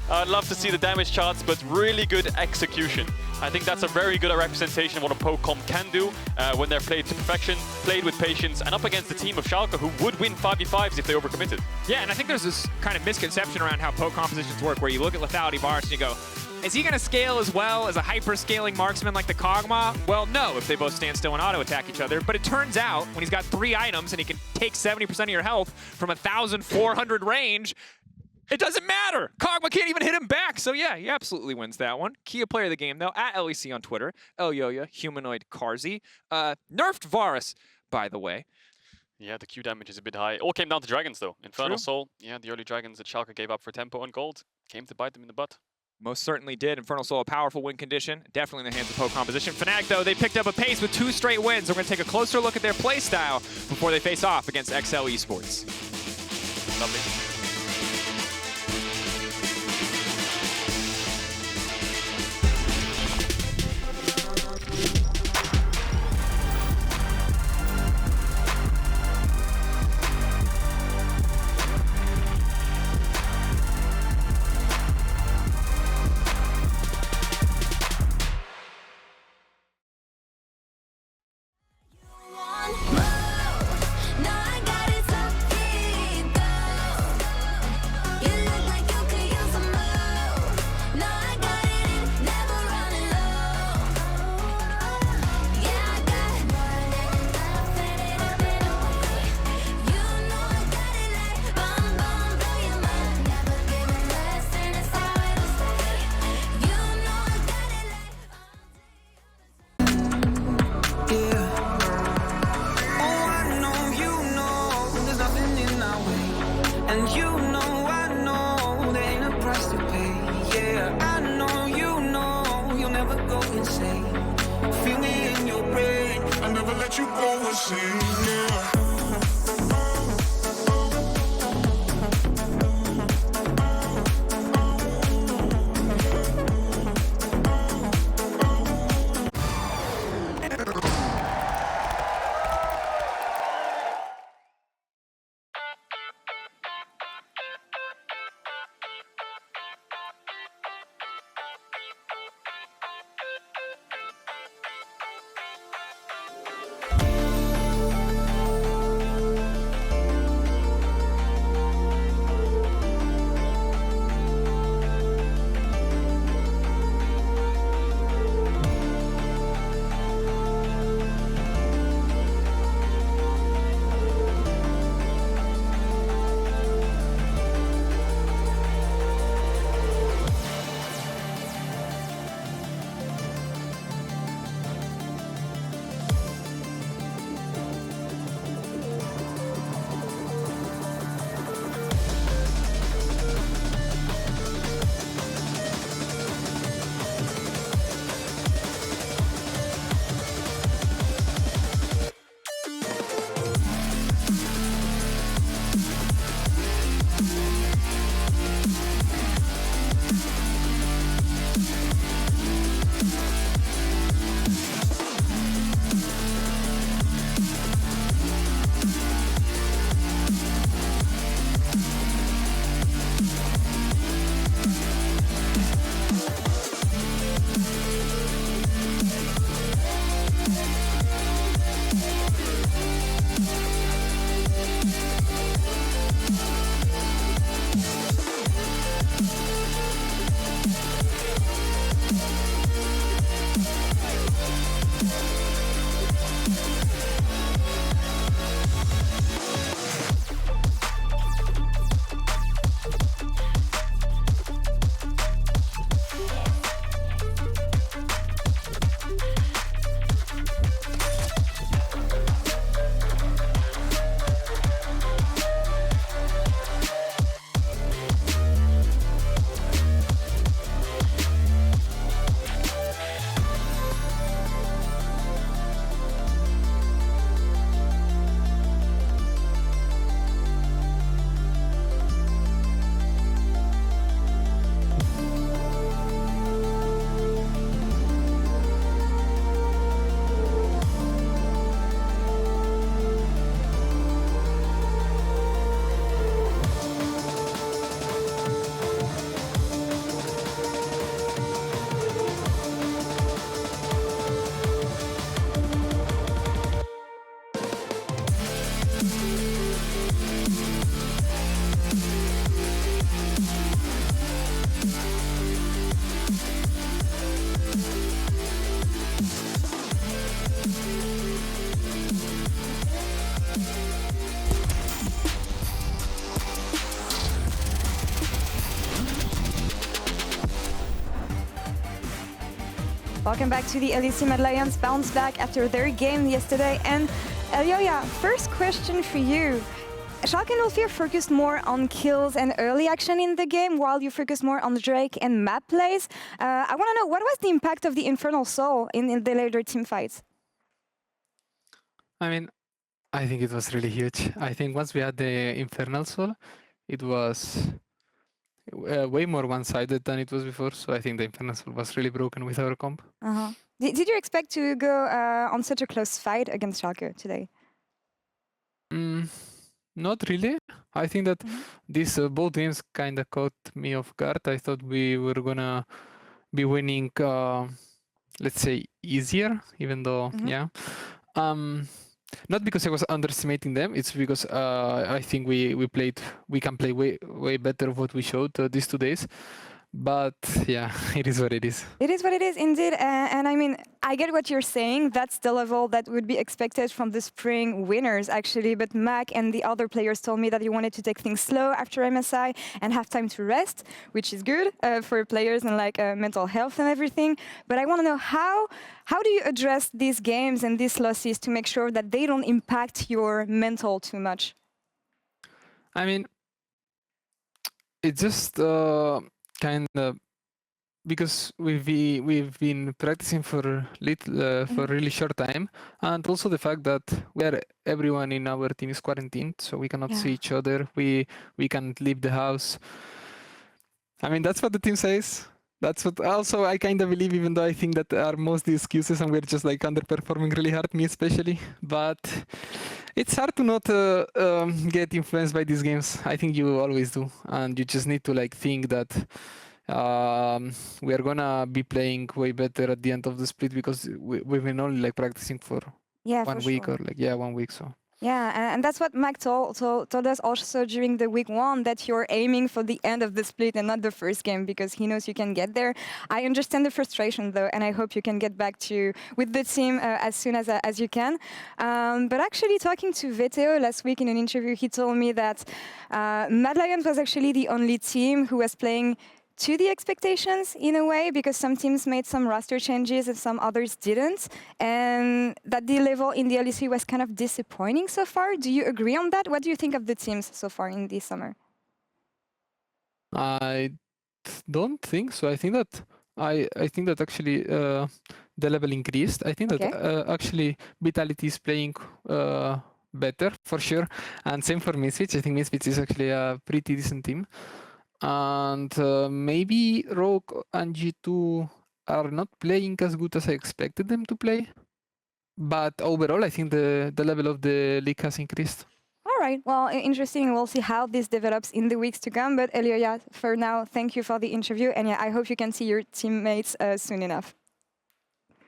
I'd love to see the damage charts, but really good execution. I think that's a very good representation of what a poke comp can do when they're played to perfection, played with patience, and up against the team of Schalke, who would win 5v5s if they overcommitted. Yeah, and I think there's this kind of misconception around how poke compositions work, where you look at lethality Varus and you go, is he going to scale as well as a hyper-scaling marksman like the Kog'Maw? Well, no, if they both stand still and auto-attack each other. But it turns out, when he's got 3 items and he can take 70% of your health from 1,400 range, it doesn't matter. Kog'Maw can't even hit him back. So yeah, he absolutely wins that one. Kia player of the game, though, at LEC on Twitter. Elyoya, Humanoid, Carzzy. Nerfed Varus, by the way. Yeah, the Q damage is a bit high. It all came down to dragons, though. Infernal Soul, yeah, the early dragons that Schalke gave up for tempo and gold came to bite them in the butt. Most certainly did. Infernal Soul, a powerful win condition. Definitely in the hands of poke composition. Fnatic, though, they picked up a pace with 2 straight wins. We're going to take a closer look at their play style before they face off against XL Esports. Lovely. Welcome back to the LEC Mad Lions bounce back after their game yesterday. And Elyoya, first question for you. Schalke and NUCLEARINT focused more on kills and early action in the game, while you focused more on Drake and map plays. I want to know, what was the impact of the Infernal Soul in the later team fights? I mean, I think it was really huge. I think once we had the Infernal Soul, it was way more one-sided than it was before. So I think the Infernal Soul was really broken with our comp. Did you expect to go on such a close fight against Schalke today? Not really. I think that these both games kind of caught me off guard. I thought we were gonna be winning, let's say, easier, even though, yeah. Not because I was underestimating them. It's because I think we can play way better of what we showed these 2 days. But yeah, it is what it is. It is what it is, indeed. And I mean, I get what you're saying. That's the level that would be expected from the spring winners, actually. But Mac and the other players told me that you wanted to take things slow after MSI and have time to rest, which is good for players and like mental health and everything. But I want to know, how do you address these games and these losses to make sure that they don't impact your mental too much? I mean, it's just kind of because we've been practicing for a really short time, and also the fact that everyone in our team is quarantined, so we cannot see each other. We can't leave the house. I mean, that's what the team says. That's what also I kind of believe, even though I think that are mostly excuses and we're just like underperforming really hard, me especially. But it's hard to not get influenced by these games. I think you always do, and you just need to like think that we are gonna be playing way better at the end of the split, because we've been only like practicing for 1 week or like 1 week. So. Yeah, and that's what Mac told us also during the week 1, that you're aiming for the end of the split and not the first game, because he knows you can get there. I understand the frustration though, and I hope you can get back with the team as soon as you can. But actually, talking to Veteo last week in an interview, he told me that Mad Lions was actually the only team who was playing to the expectations in a way, because some teams made some roster changes and some others didn't, and that the level in the LEC was kind of disappointing so far. Do you agree on that? What do you think of the teams so far in this summer? I don't think so. I think that actually the level increased. I think that actually Vitality is playing better for sure, and same for Misfits. I think Misfits is actually a pretty decent team. And maybe Rogue and G2 are not playing as good as I expected them to play. But overall, I think the level of the league has increased. All right. Well, interesting. We'll see how this develops in the weeks to come. But Elyoya, for now, thank you for the interview. And yeah, I hope you can see your teammates soon enough.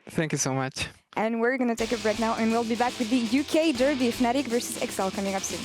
Thank you so much. And we're going to take a break now, and we'll be back with the UK Derby, Fnatic versus XL, coming up soon.